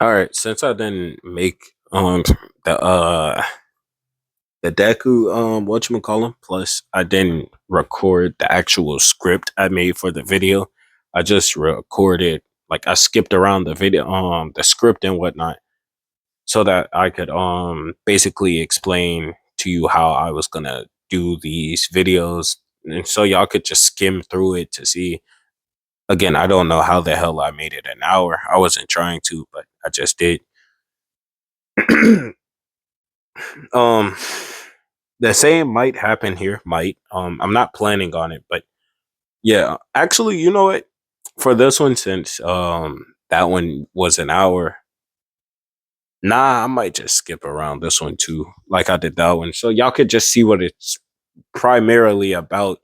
All right, since I didn't make the the Deku whatchamacallit, plus I didn't record the actual script I made for the video. I just recorded, like, I skipped around the video the script and whatnot so that I could basically explain to you how I was gonna do these videos, and so y'all could just skim through it to see. Again, I don't know how the hell I made it an hour. I wasn't trying to, but I just did. um the same might happen here, might. I'm not planning on it, but yeah, actually, you know what, for this one, since that one was an hour, nah, I might just skip around this one too, like I did that one, so y'all could just see what it's primarily about,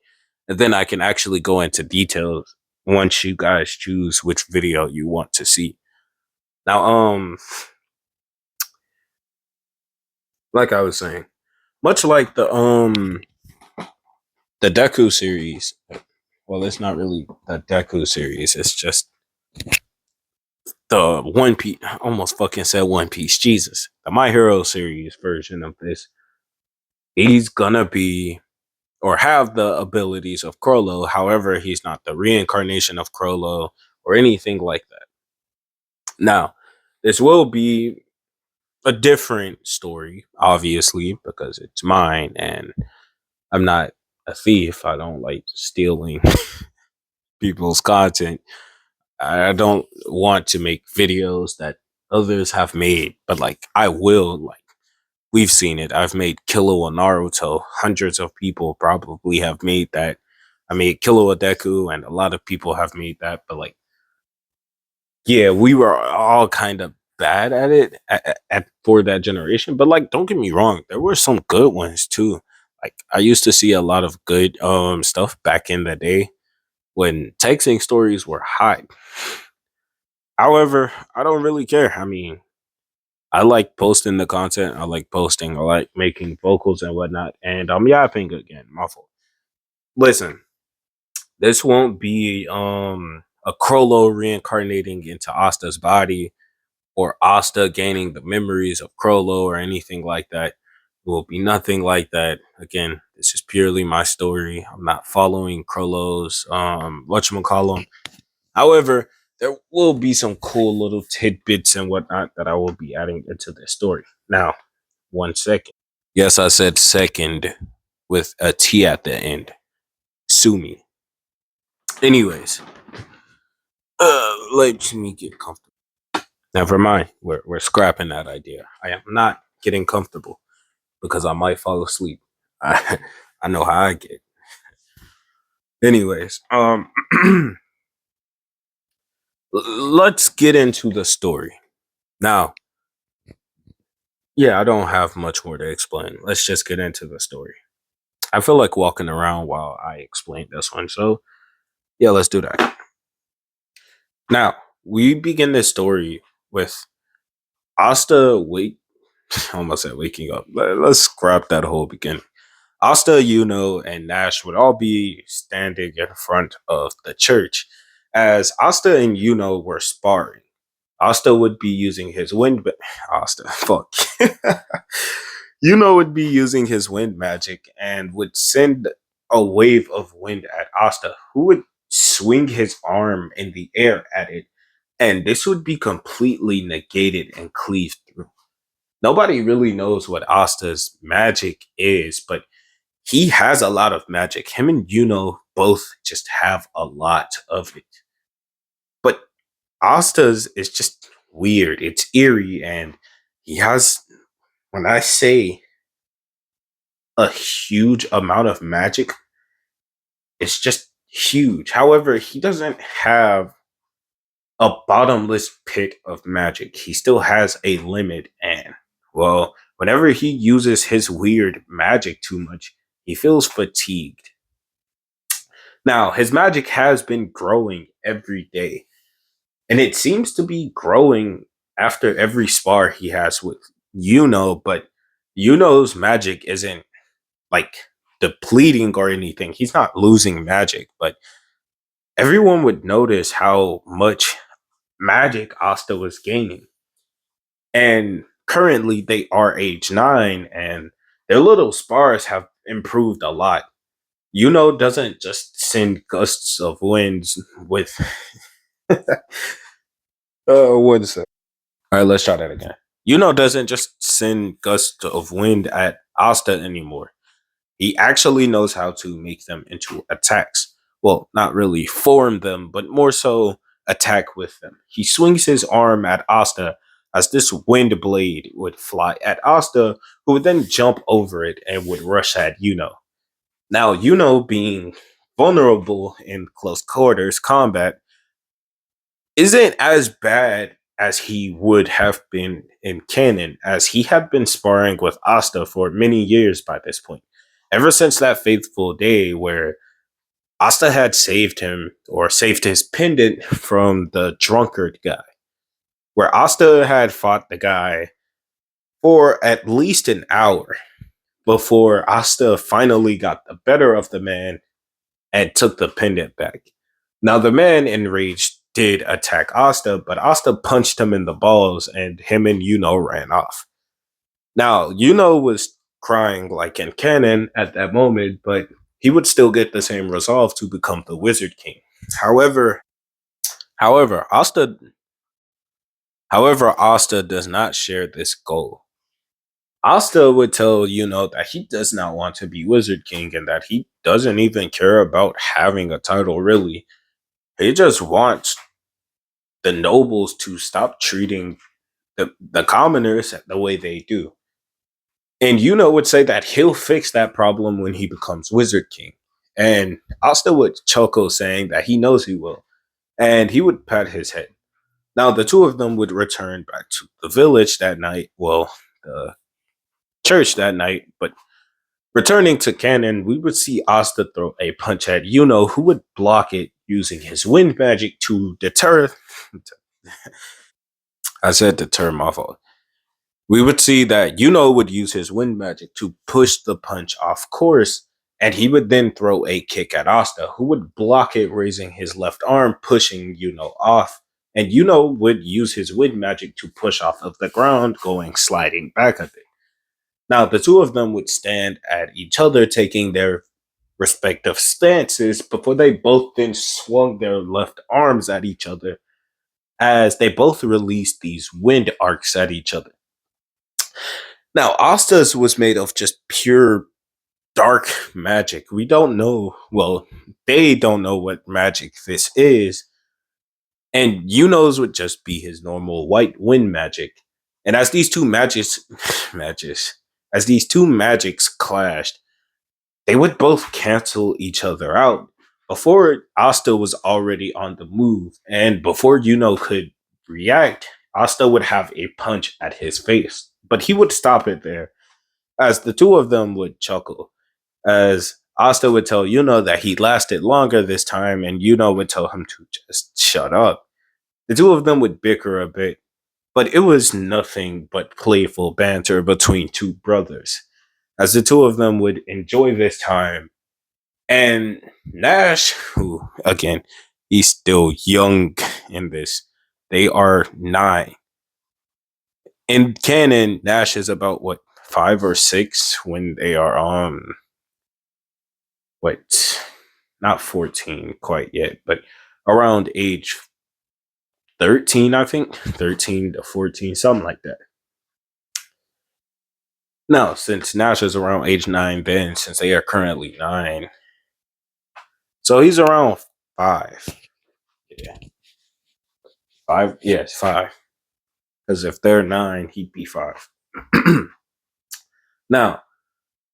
and then I can actually go into details once you guys choose which video you want to see. Now, like I was saying, much like the Deku series. Well, it's not really the Deku series. It's just the One Piece. I almost fucking said One Piece. Jesus, the My Hero series version of this. He's gonna be or have the abilities of Crollo. However, he's not the reincarnation of Crollo or anything like that. Now, this will be a different story, obviously, because it's mine and I'm not a thief. I don't like stealing people's content. I don't want to make videos that others have made, but like I will. Like, we've seen it. I've made Killua Naruto. Hundreds of people probably have made that. I made Killua Deku, and a lot of people have made that. But like, yeah, we were all kind of bad at it for that generation. But like, don't get me wrong, there were some good ones too. Like, I used to see a lot of good stuff back in the day when texting stories were hot. However, I don't really care. I mean, I like posting the content. I like posting. I like making vocals and whatnot. And I'm yapping again. My fault. Listen, this won't be a Crollo reincarnating into Asta's body or Asta gaining the memories of Crollo or anything like that. It will be nothing like that. Again, this is purely my story. I'm not following Crollo's whatchamacallit. However, there will be some cool little tidbits and whatnot that I will be adding into this story. Now, 1 second. Yes, I said second with a T at the end. Sue me. Anyways, let me get comfortable. Never mind. We're scrapping that idea. I am not getting comfortable because I might fall asleep. I I know how I get. Anyways, let's get into the story. Now, yeah, I don't have much more to explain. Let's just get into the story. I feel like walking around while I explain this one. So, yeah, let's do that. Now, we begin this story with Asta wake. I almost said waking up. Let's scrap that whole beginning. Asta, Yuno, and Nash would all be standing in front of the church as Asta and Yuno were sparring. Asta would be using his wind. Asta, fuck. Yuno would be using his wind magic and would send a wave of wind at Asta, who would swing his arm in the air at it, and this would be completely negated and cleaved through. Nobody really knows what Asta's magic is, but he has a lot of magic. Him and Yuno both just have a lot of it. But Asta's is just weird. It's eerie, and he has, when I say a huge amount of magic, it's just huge. However, he doesn't have a bottomless pit of magic. He still has a limit, and well, whenever he uses his weird magic too much, he feels fatigued. Now, his magic has been growing every day, and it seems to be growing after every spar he has with Yuno, but Yuno's magic isn't like depleting or anything. He's not losing magic, but everyone would notice how much magic Asta was gaining. And currently they are age 9, and their little spars have improved a lot. Doesn't just send gusts of winds with what is it? All right, let's try that again. Doesn't just send gusts of wind at Asta anymore. He actually knows how to make them into attacks. Well, not really form them, but more so attack with them. He swings his arm at Asta as this wind blade would fly at Asta, who would then jump over it and would rush at Now, being vulnerable in close quarters combat isn't as bad as he would have been in canon, as he had been sparring with Asta for many years by this point. Ever since that fateful day where Asta had saved him, or saved his pendant from the drunkard guy, where Asta had fought the guy for at least an hour before Asta finally got the better of the man and took the pendant back. Now, the man enraged did attack Asta, but Asta punched him in the balls and him and ran off. Now, was crying like in canon at that moment, but he would still get the same resolve to become the Wizard King. However, however, Asta Asta does not share this goal. Asta would tell that he does not want to be Wizard King and that he doesn't even care about having a title really. He just wants the nobles to stop treating the commoners the way they do. And would say that he'll fix that problem when he becomes Wizard King. And Asta would chuckle, saying that he knows he will. And he would pat his head. Now, the two of them would return back to the village that night. Well, the church that night. But returning to canon, we would see Asta throw a punch at who would block it using his wind magic to deter. I said deter, my fault. We would see that would use his wind magic to push the punch off course, and he would then throw a kick at Asta, who would block it, raising his left arm, pushing off. And would use his wind magic to push off of the ground, going sliding back at it. Now, the two of them would stand at each other, taking their respective stances before they both then swung their left arms at each other as they both released these wind arcs at each other. Now, Asta's was made of just pure dark magic. We don't know, well, they don't know what magic this is. And would just be his normal white wind magic. And as these two as these two magics clashed, they would both cancel each other out. Before Asta was already on the move, and before could react, Asta would have a punch at his face. But he would stop it there, as the two of them would chuckle, as Asta would tell that he lasted longer this time, and would tell him to just shut up. The two of them would bicker a bit, but it was nothing but playful banter between two brothers, as the two of them would enjoy this time. And Nash, who again, he's still young in this, they are 9. In canon, Nash is about what, 5 or 6 when they are what, not 14 quite yet, but around age 13, I think, 13 to 14, something like that. Now, since Nash is around age 9, then since they are currently 9, so he's around 5. Yeah, 5. Yes, 5. Because if they're 9, he'd be 5. Now,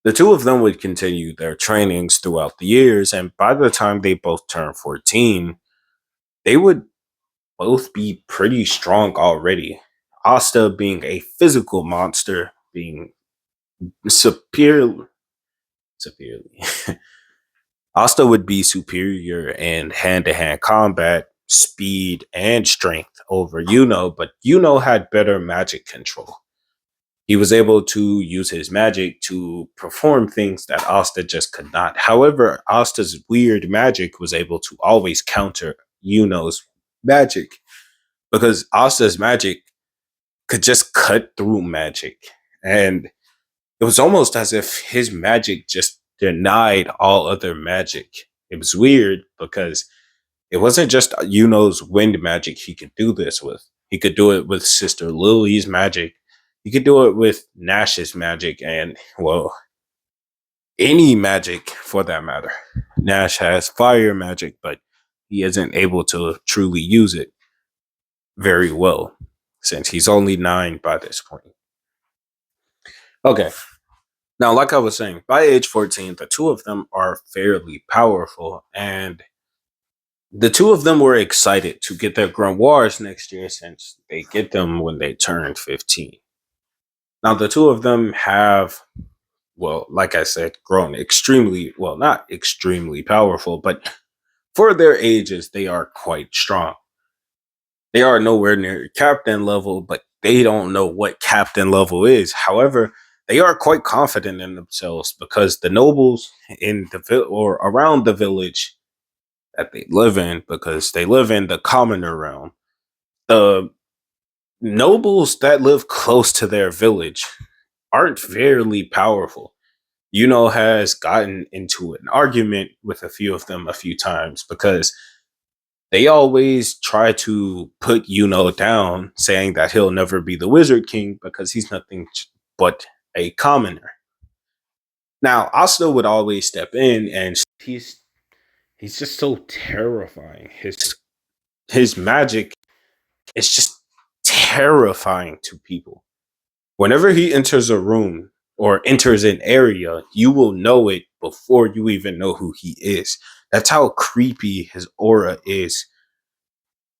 the two of them would continue their trainings throughout the years, and by the time they both turned 14, they would both be pretty strong already. Asta being a physical monster, being superior, severely. Asta would be superior in hand-to-hand combat, speed, and strength over but had better magic control. He was able to use his magic to perform things that Asta just could not. However, Asta's weird magic was able to always counter Yuno's magic, because Asta's magic could just cut through magic. And it was almost as if his magic just denied all other magic. It was weird because it wasn't just Yuno's wind magic he could do this with. He could do it with Sister Lily's magic. He could do it with Nash's magic and, well, any magic for that matter. Nash has fire magic, but he isn't able to truly use it very well since he's only 9 by this point. Okay, now, like I was saying, by age 14, the two of them are fairly powerful, and the two of them were excited to get their grimoires next year since they get them when they turn 15. Now, the two of them have, well, like I said, grown extremely, well, not extremely powerful, but for their ages, they are quite strong. They are nowhere near captain level, but they don't know what captain level is. However, they are quite confident in themselves because the nobles in the or around the village that they live in, because they live in the commoner realm, the nobles that live close to their village aren't fairly powerful. Has gotten into an argument with a few of them a few times because they always try to put down, saying that he'll never be the Wizard King because he's nothing but a commoner. Now, Asta would always step in, and he's just so terrifying. His magic is just terrifying to people. Whenever he enters a room or enters an area, you will know it before you even know who he is. That's how creepy his aura is.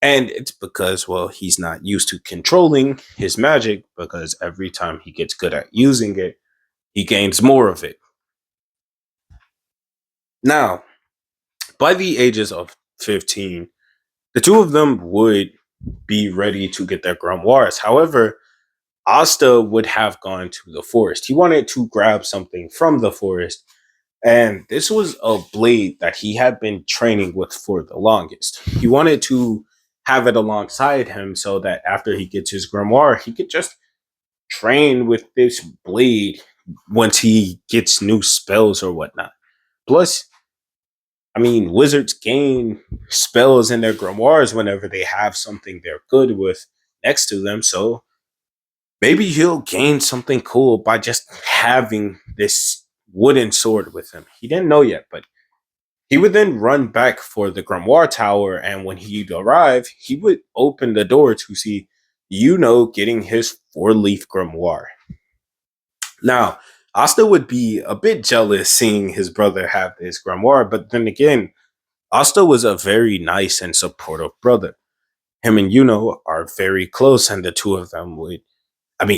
And it's because, well, he's not used to controlling his magic because every time he gets good at using it, he gains more of it. Now, by the ages of 15, the two of them would be ready to get their grimoires. However, Asta would have gone to the forest. He wanted to grab something from the forest, and this was a blade that he had been training with for the longest. He wanted to have it alongside him so that after he gets his grimoire, he could just train with this blade once he gets new spells or whatnot. Plus, I mean, wizards gain spells in their grimoires whenever they have something they're good with next to them. So maybe he'll gain something cool by just having this wooden sword with him. He didn't know yet, but he would then run back for the grimoire tower. And when he'd arrive, he would open the door to see getting his 4-leaf grimoire. Now, Asta would be a bit jealous seeing his brother have this grimoire, but then again, Asta was a very nice and supportive brother. Him and are very close, and the two of them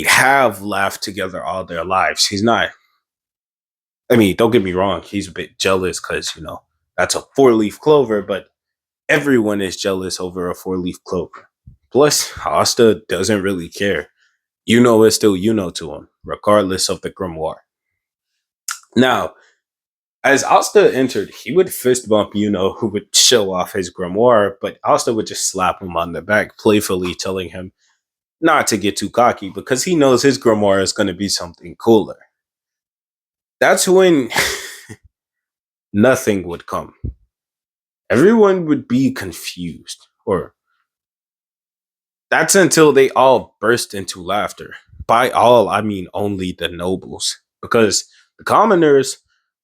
have laughed together all their lives. He's not, don't get me wrong, he's a bit jealous because, that's a 4-leaf clover, but everyone is jealous over a 4-leaf clover. Plus, Asta doesn't really care. Is still to him, regardless of the grimoire. Now, as Asta entered, he would fist bump who would show off his grimoire, but Asta would just slap him on the back, playfully telling him not to get too cocky because he knows his grimoire is going to be something cooler. That's when nothing would come. Everyone would be confused, or that's until they all burst into laughter. By all, I mean only the nobles, because the commoners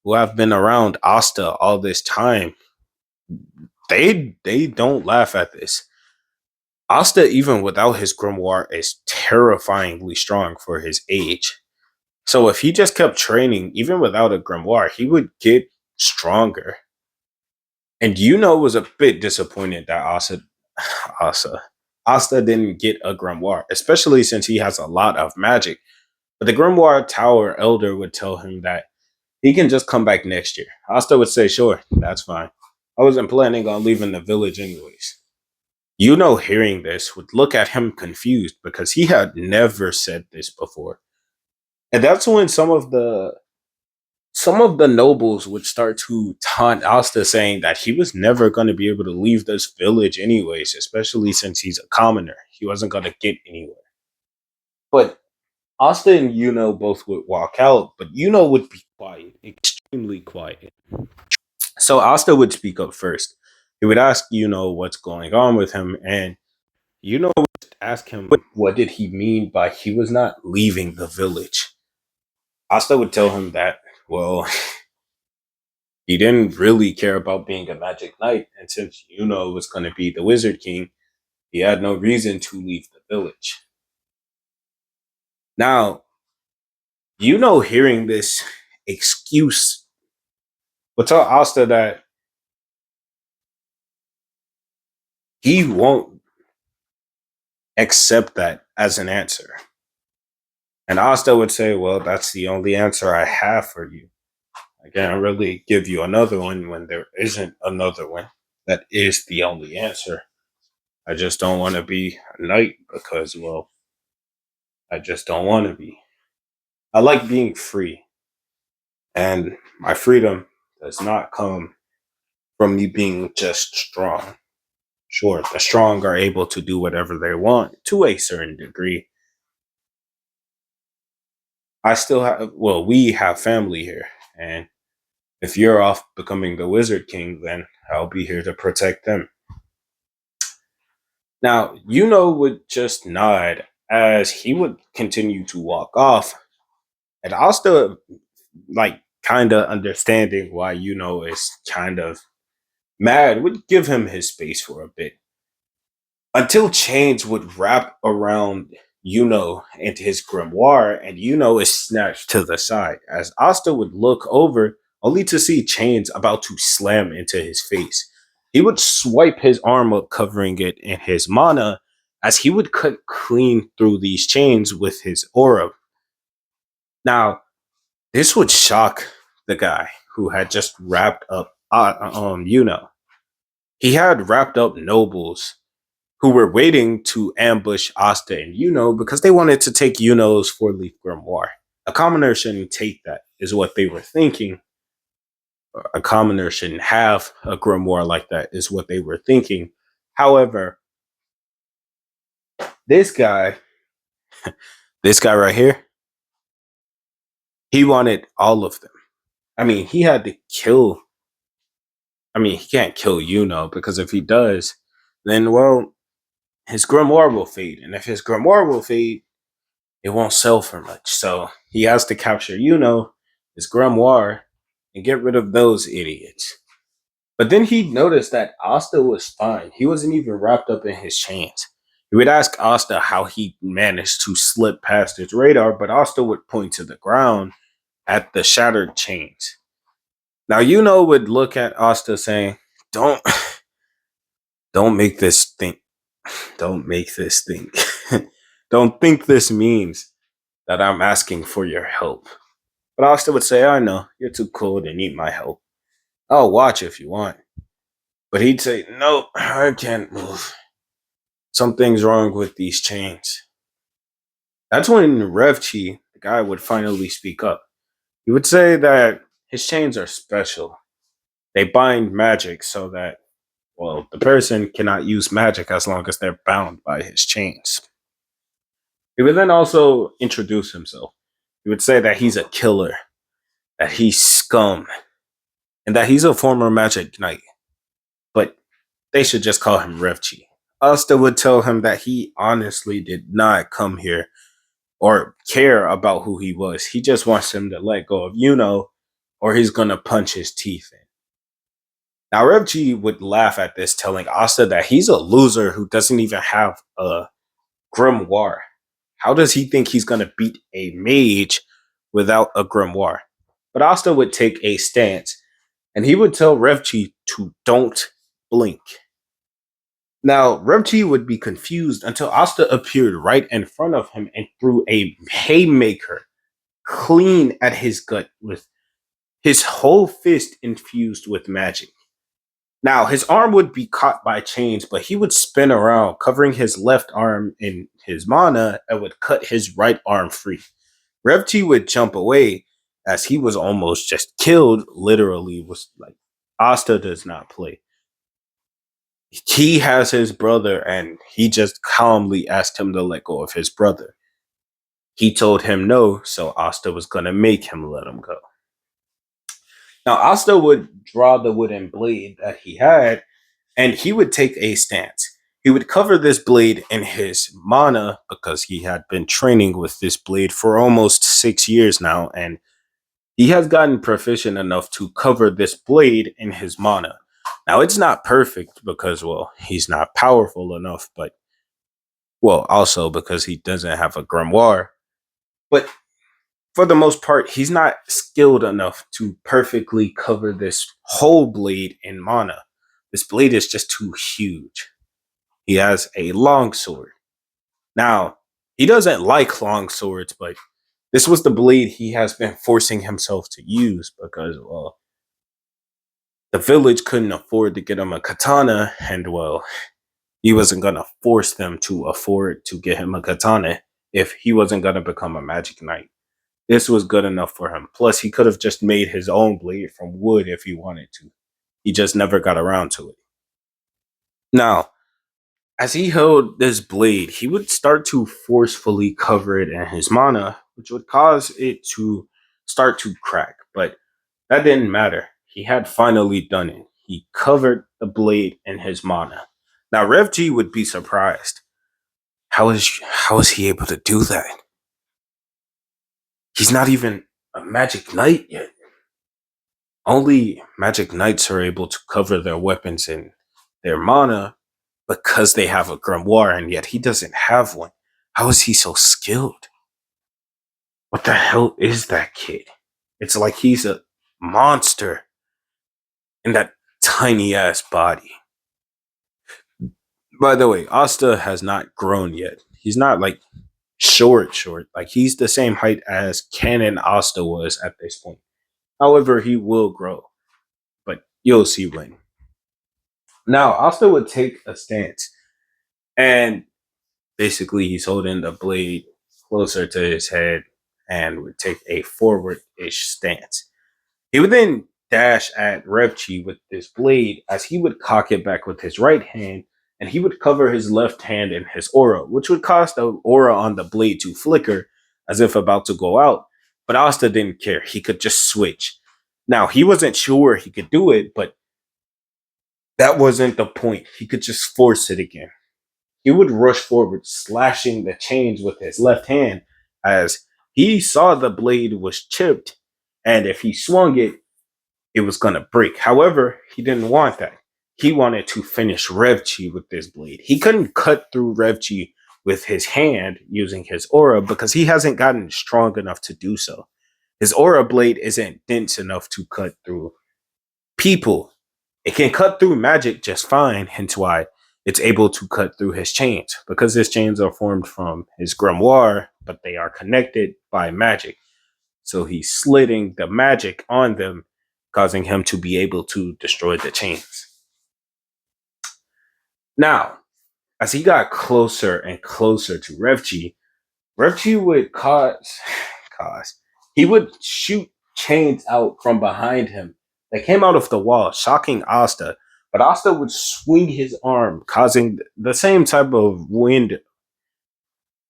who have been around Asta all this time, they don't laugh at this. Asta, even without his grimoire, is terrifyingly strong for his age. So if he just kept training, even without a grimoire, he would get stronger. And was a bit disappointed that Asa, Asta didn't get a grimoire, especially since he has a lot of magic. But the grimoire tower elder would tell him that he can just come back next year. Asta would say, sure, that's fine. I wasn't planning on leaving the village anyways. Hearing this, would look at him confused because he had never said this before. And that's when some of the nobles would start to taunt Asta, saying that he was never going to be able to leave this village anyways, especially since he's a commoner. He wasn't going to get anywhere. But Asta and Yuno both would walk out, but Yuno would be quiet, extremely quiet. So Asta would speak up first. He would ask Yuno what's going on with him, and Yuno would ask him what did he mean by he was not leaving the village. Asta would tell him that, well, he didn't really care about being a magic knight, and since Yuno was going to be the wizard king, he had no reason to leave the village. Now, Yuno hearing this excuse would tell Asta that he won't accept that as an answer. And Asta would say, well, that's the only answer I have for you. I can't really give you another one when there isn't another one. That is the only answer. I just don't want to be a knight because, well, I just don't want to be. I like being free, and my freedom does not come from me being just strong. Sure, the strong are able to do whatever they want to a certain degree. I still have, well, we have family here, and if you're off becoming the Wizard King, then I'll be here to protect them. Now, Yuno would just nod as he would continue to walk off, and Asta, like, kind of understanding why Yuno is kind of mad, would give him his space for a bit until chains would wrap around Yuno and his grimoire, and Yuno is snatched to the side as Asta would look over only to see chains about to slam into his face. He would swipe his arm up, covering it in his mana, as he would cut clean through these chains with his aura. Now, this would shock the guy who had just wrapped up Yuno. He had wrapped up nobles who were waiting to ambush Asta and Yuno because they wanted to take Yuno's four leaf grimoire. A commoner shouldn't take that, is what they were thinking. A commoner shouldn't have a grimoire like that, is what they were thinking. However, this guy, this guy right here, he wanted all of them. I mean, he had to kill. I mean, he can't kill Yuno because if he does, then, well, his grimoire will fade. And if his grimoire will fade, it won't sell for much. So he has to capture Yuno, his grimoire, and get rid of those idiots. But then he noticed that Asta was fine. He wasn't even wrapped up in his chains. He would ask Asta how he managed to slip past his radar, but Asta would point to the ground at the shattered chains. Now Yuno would look at Asta saying, Don't don't make this think. Don't make this think. Don't think this means that I'm asking for your help. But Asta would say, I know, you're too cool to need my help. I'll watch if you want. But he'd say, no, I can't move. Something's wrong with these chains. That's when Revchi, the guy, would finally speak up. He would say that his chains are special. They bind magic so that, well, the person cannot use magic as long as they're bound by his chains. He would then also introduce himself. He would say that he's a killer, that he's scum, and that he's a former magic knight. But they should just call him Revchi. Asta would tell him that he honestly did not come here or care about who he was. He just wants him to let go of Yuno or he's going to punch his teeth in. Now, Revchi would laugh at this, telling Asta that he's a loser who doesn't even have a grimoire. How does he think he's going to beat a mage without a grimoire? But Asta would take a stance and he would tell Revchi to don't blink. Now, Revchi would be confused until Asta appeared right in front of him and threw a haymaker clean at his gut with his whole fist infused with magic. Now, his arm would be caught by chains, but he would spin around, covering his left arm in his mana and would cut his right arm free. Revchi would jump away as he was almost just killed, literally, was like, Asta does not play. He has his brother and he just calmly asked him to let go of his brother. He told him no, so Asta was gonna make him let him go. Now Asta would draw the wooden blade that he had, and he would take a stance. He would cover this blade in his mana because he had been training with this blade for almost 6 years now, and he has gotten proficient enough to cover this blade in his mana. Now, it's not perfect because, well, he's not powerful enough, but, well, also because he doesn't have a grimoire. But for the most part, he's not skilled enough to perfectly cover this whole blade in mana. This blade is just too huge. He has a long sword. Now, he doesn't like long swords, but this was the blade he has been forcing himself to use because, well, the village couldn't afford to get him a katana, and, well, he wasn't going to force them to afford to get him a katana if he wasn't going to become a magic knight. This was good enough for him. Plus, he could have just made his own blade from wood if he wanted to. He just never got around to it. Now, as he held this blade, he would start to forcefully cover it in his mana, which would cause it to start to crack. But that didn't matter. He had finally done it. He covered the blade in his mana. Now, Rev G would be surprised. How is he able to do that? He's not even a magic knight yet. Only magic knights are able to cover their weapons in their mana because they have a grimoire, and yet he doesn't have one. How is he so skilled? What the hell is that kid? It's like he's a monster in that tiny ass body. By the way, Asta has not grown yet. He's not like short. Like he's the same height as Canon Asta was at this point. However, he will grow, but you'll see when. Now, Asta would take a stance, and basically he's holding the blade closer to his head and would take a forward-ish stance. He would then dash at Revchi with this blade as he would cock it back with his right hand, and he would cover his left hand in his aura, which would cause the aura on the blade to flicker as if about to go out. But Asta didn't care. He could just switch. Now, he wasn't sure he could do it, but that wasn't the point. He could just force it again. He would rush forward, slashing the chains with his left hand as he saw the blade was chipped, and if he swung it, it was going to break. However, he didn't want that. He wanted to finish Revchi with this blade. He couldn't cut through Revchi with his hand using his aura because he hasn't gotten strong enough to do so. His aura blade isn't dense enough to cut through people. It can cut through magic just fine, hence why it's able to cut through his chains. Because his chains are formed from his grimoire, but they are connected by magic. So he's slitting the magic on them, causing him to be able to destroy the chains. Now, as he got closer and closer to Revchi would cause he would shoot chains out from behind him that came out of the wall, shocking Asta. But Asta would swing his arm, causing the same type of wind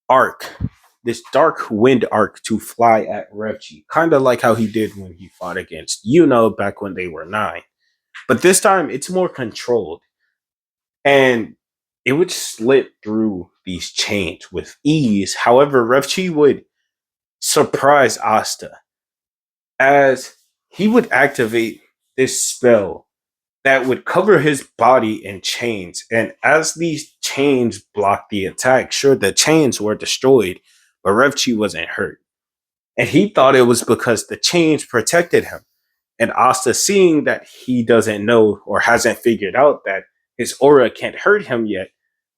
arc, this dark wind arc to fly at Revchi, kind of like how he did when he fought against back when they were 9. But this time it's more controlled, and it would slit through these chains with ease. However, Revchi would surprise Asta as he would activate this spell that would cover his body in chains. And as these chains blocked the attack, sure, the chains were destroyed, but Revchi wasn't hurt. And he thought it was because the chains protected him. And Asta, seeing that he doesn't know or hasn't figured out that his aura can't hurt him yet,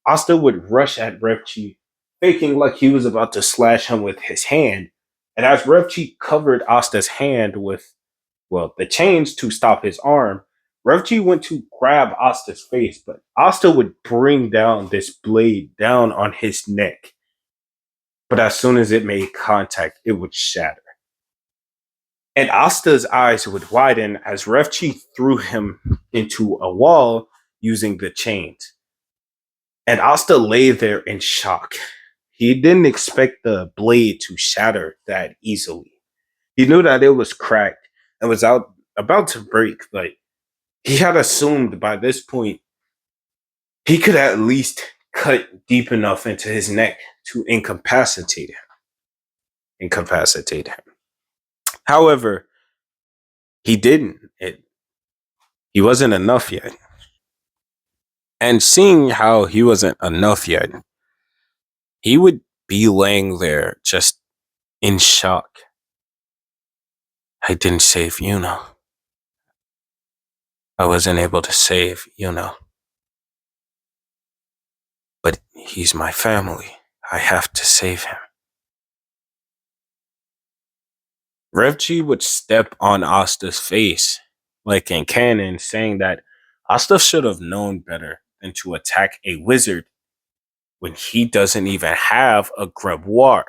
Asta would rush at Revchi, faking like he was about to slash him with his hand. And as Revchi covered Asta's hand with, well, the chains to stop his arm, Revchi went to grab Asta's face, but Asta would bring down this blade down on his neck. But as soon as it made contact, it would shatter. And Asta's eyes would widen as Revchi threw him into a wall using the chains. And Asta lay there in shock. he didn't expect the blade to shatter that easily. He knew that it was cracked and was about to break, but he had assumed by this point he could at least cut deep enough into his neck to incapacitate him. However, he didn't. He wasn't enough yet. And seeing how he wasn't enough yet, he would be laying there just in shock. I didn't save Yuno. I wasn't able to save Yuno. But he's my family. I have to save him. Revchi would step on Asta's face, like in canon, saying that Asta should have known better than to attack a wizard when he doesn't even have a grimoire.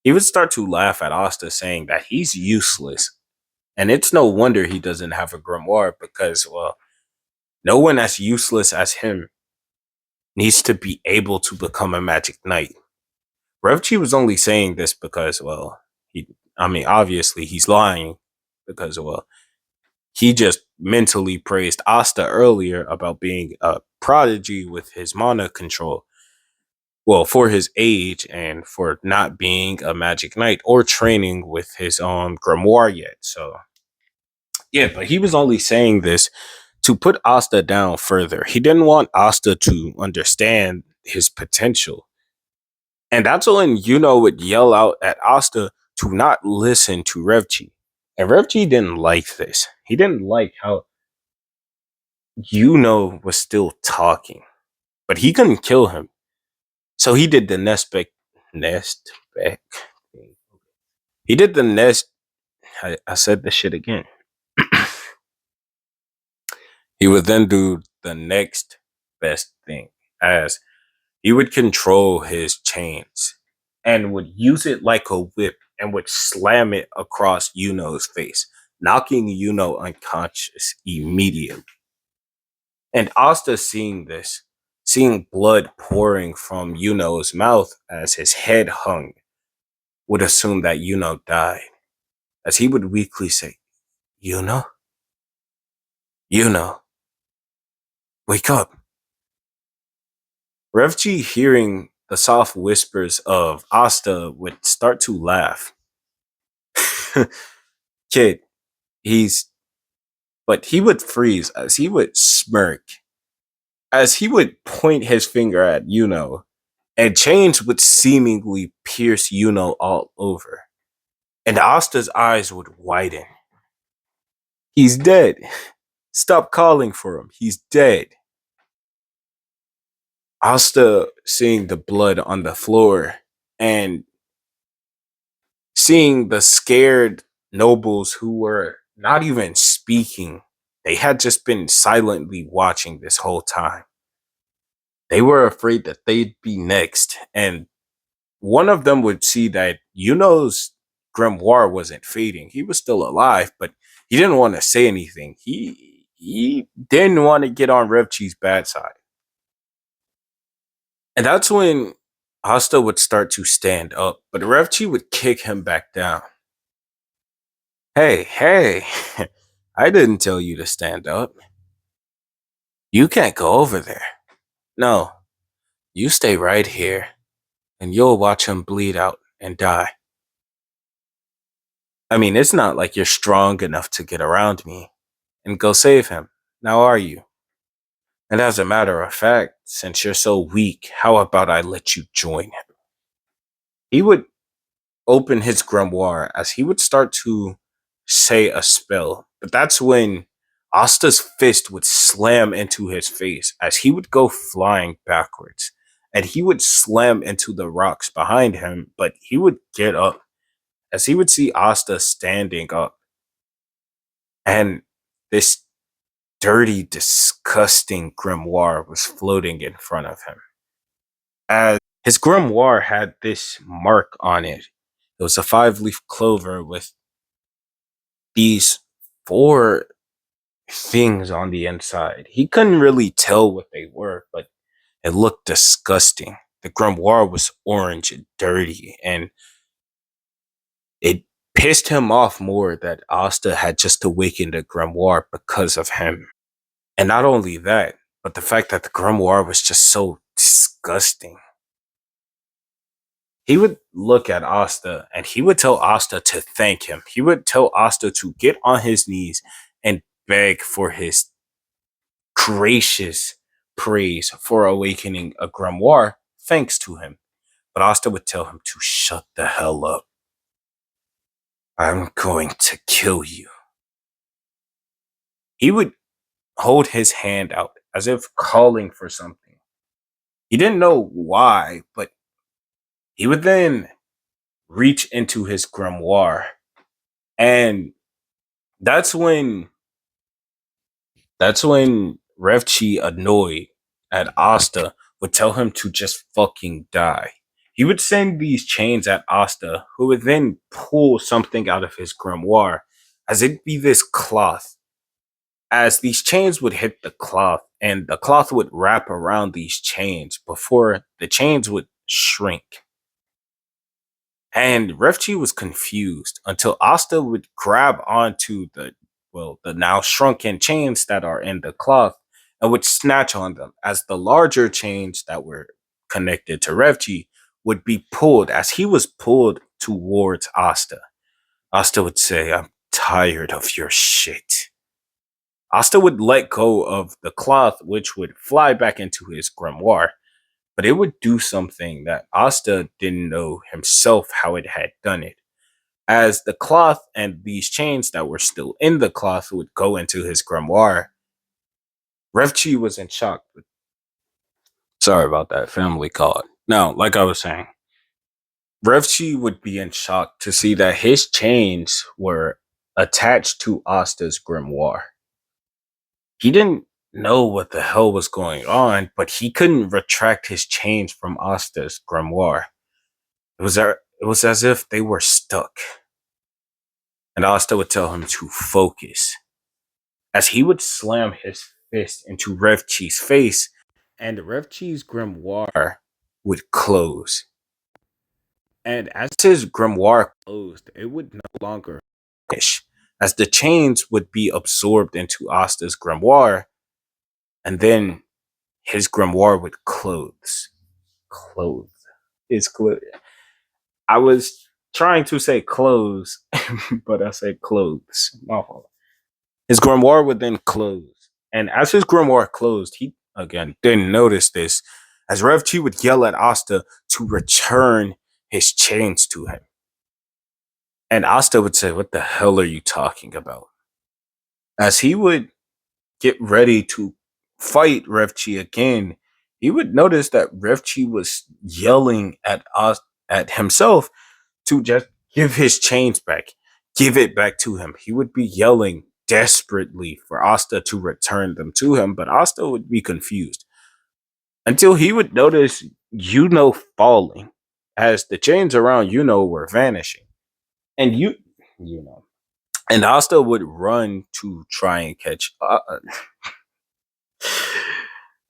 He would start to laugh at Asta, saying that he's useless. And it's no wonder he doesn't have a grimoire because, well, no one as useless as him needs to be able to become a magic knight. Revchi was only saying this because, well, obviously he's lying because, well, he just mentally praised Asta earlier about being a prodigy with his mana control. Well, for his age and for not being a magic knight or training with his own grimoire yet. So, yeah, but he was only saying this to put Asta down further. He didn't want Asta to understand his potential. And that's when Yuno would yell out at Asta to not listen to Revchi. And Revchi didn't like this. He didn't like how Yuno was still talking. But he couldn't kill him. So he did the nest back thing. He did the nest. I said the shit again. He would then do the next best thing, as he would control his chains and would use it like a whip and would slam it across Yuno's face, knocking Yuno unconscious immediately. And Asta seeing this, seeing blood pouring from Yuno's mouth as his head hung, would assume that Yuno died, as he would weakly say, Yuno? Yuno, wake up. Revchi, hearing the soft whispers of Asta, would start to laugh. Kid, he's. But he would freeze as he would smirk, as he would point his finger at Yuno, and chains would seemingly pierce Yuno all over. And Asta's eyes would widen. He's dead. Stop calling for him. He's dead. Asta, seeing the blood on the floor and seeing the scared nobles who were not even speaking, they had just been silently watching this whole time. They were afraid that they'd be next. And one of them would see that Yuno's grimoire wasn't fading. He was still alive, but he didn't want to say anything. He didn't want to get on Revchi's bad side. And that's when Asta would start to stand up, but Revchi would kick him back down. Hey, I didn't tell you to stand up. You can't go over there. No, you stay right here, and you'll watch him bleed out and die. I mean, it's not like you're strong enough to get around me and go save him. Now are you? And as a matter of fact, since you're so weak, how about I let you join him? He would open his grimoire as he would start to say a spell. But that's when Asta's fist would slam into his face as he would go flying backwards. And he would slam into the rocks behind him, but he would get up as he would see Asta standing up. And this dirty, disgusting grimoire was floating in front of him. As his grimoire had this mark on it. It was a 5-leaf clover with these 4 things on the inside. He couldn't really tell what they were, but it looked disgusting. the grimoire was orange and dirty, and it pissed him off more that Asta had just awakened the grimoire because of him. And not only that, but the fact that the grimoire was just so disgusting. He would look at Asta and he would tell Asta to thank him. He would tell Asta to get on his knees and beg for his gracious praise for awakening a grimoire thanks to him. But Asta would tell him to shut the hell up. I'm going to kill you. He would hold his hand out as if calling for something. He didn't know why, but he would then reach into his grimoire. And that's when Revchi, annoyed at Asta, would tell him to just fucking die. He would send these chains at Asta, who would then pull something out of his grimoire, as it'd be this cloth. As these chains would hit the cloth, and the cloth would wrap around these chains before the chains would shrink. And Refchi was confused until Asta would grab onto the now shrunken chains that are in the cloth and would snatch on them as the larger chains that were connected to Revchi would be pulled as he was pulled towards Asta. Asta would say, I'm tired of your shit. Asta would let go of the cloth, which would fly back into his grimoire, but it would do something that Asta didn't know himself how it had done it. As the cloth and these chains that were still in the cloth would go into his grimoire, Revchi was in shock. Sorry about that, family called. Now, like I was saying, Revchi would be in shock to see that his chains were attached to Asta's grimoire. He didn't know what the hell was going on, but he couldn't retract his chains from Asta's grimoire. It was as if they were stuck. And Asta would tell him to focus. As he would slam his fist into Revchi's face, and Revchi's grimoire would close. And as his grimoire closed, it would no longer finish, as the chains would be absorbed into Asta's grimoire, and then his grimoire would close. Close. His close. I was trying to say close, but I said clothes. My fault. His grimoire would then close. And as his grimoire closed, he again didn't notice this, as Revchi would yell at Asta to return his chains to him. And Asta would say, what the hell are you talking about? As he would get ready to fight Revchi again, he would notice that Revchi was yelling at himself to just give his chains back, give it back to him. He would be yelling desperately for Asta to return them to him, but Asta would be confused until he would notice Yuno falling as the chains around Yuno were vanishing. And you know, and Asta would run to try and catch.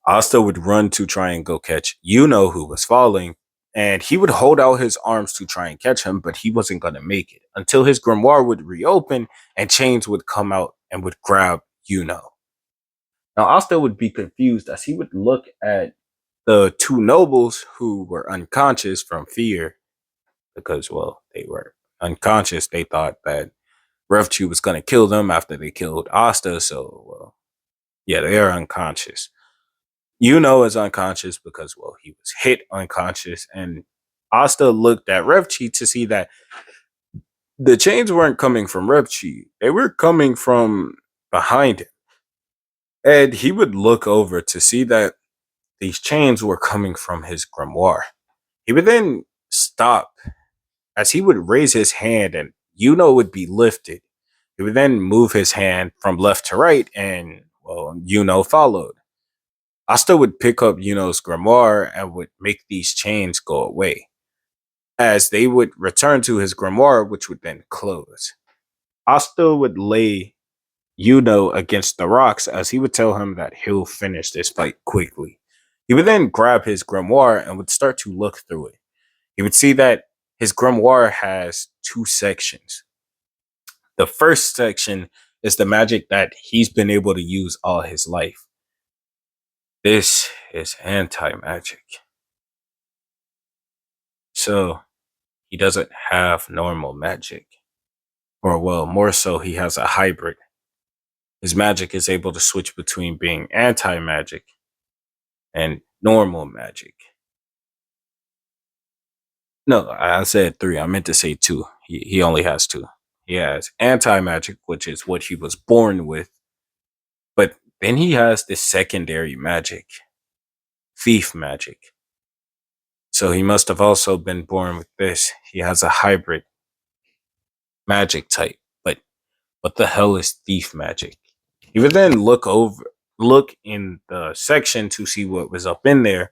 Asta would run to try and go catch who was falling, and he would hold out his arms to try and catch him, but he wasn't going to make it until his grimoire would reopen and chains would come out and would grab Now, Asta would be confused as he would look at the two nobles who were unconscious from fear because, well, they were unconscious. They thought that Revchu was going to kill them after they killed Asta, so, well, yeah, they are unconscious. Is unconscious because, well, he was hit unconscious, and Asta looked at Revchi to see that the chains weren't coming from Revchi, they were coming from behind him. And he would look over to see that these chains were coming from his grimoire. He would then stop as he would raise his hand, and would be lifted. He would then move his hand from left to right, and, well, followed. Asta would pick up Yuno's grimoire and would make these chains go away, as they would return to his grimoire, which would then close. Asta would lay Yuno against the rocks as he would tell him that he'll finish this fight quickly. He would then grab his grimoire and would start to look through it. He would see that his grimoire has two sections. The first section is the magic that he's been able to use all his life. This is anti magic. So he doesn't have normal magic. Or, well, more so, he has a hybrid. His magic is able to switch between being anti magic and normal magic. No, I said three. I meant to say two. He only has two. He has anti magic, which is what he was born with. But then he has this secondary magic, thief magic. So he must have also been born with this. He has a hybrid magic type. But what the hell is thief magic? He would then look in the section to see what was up in there,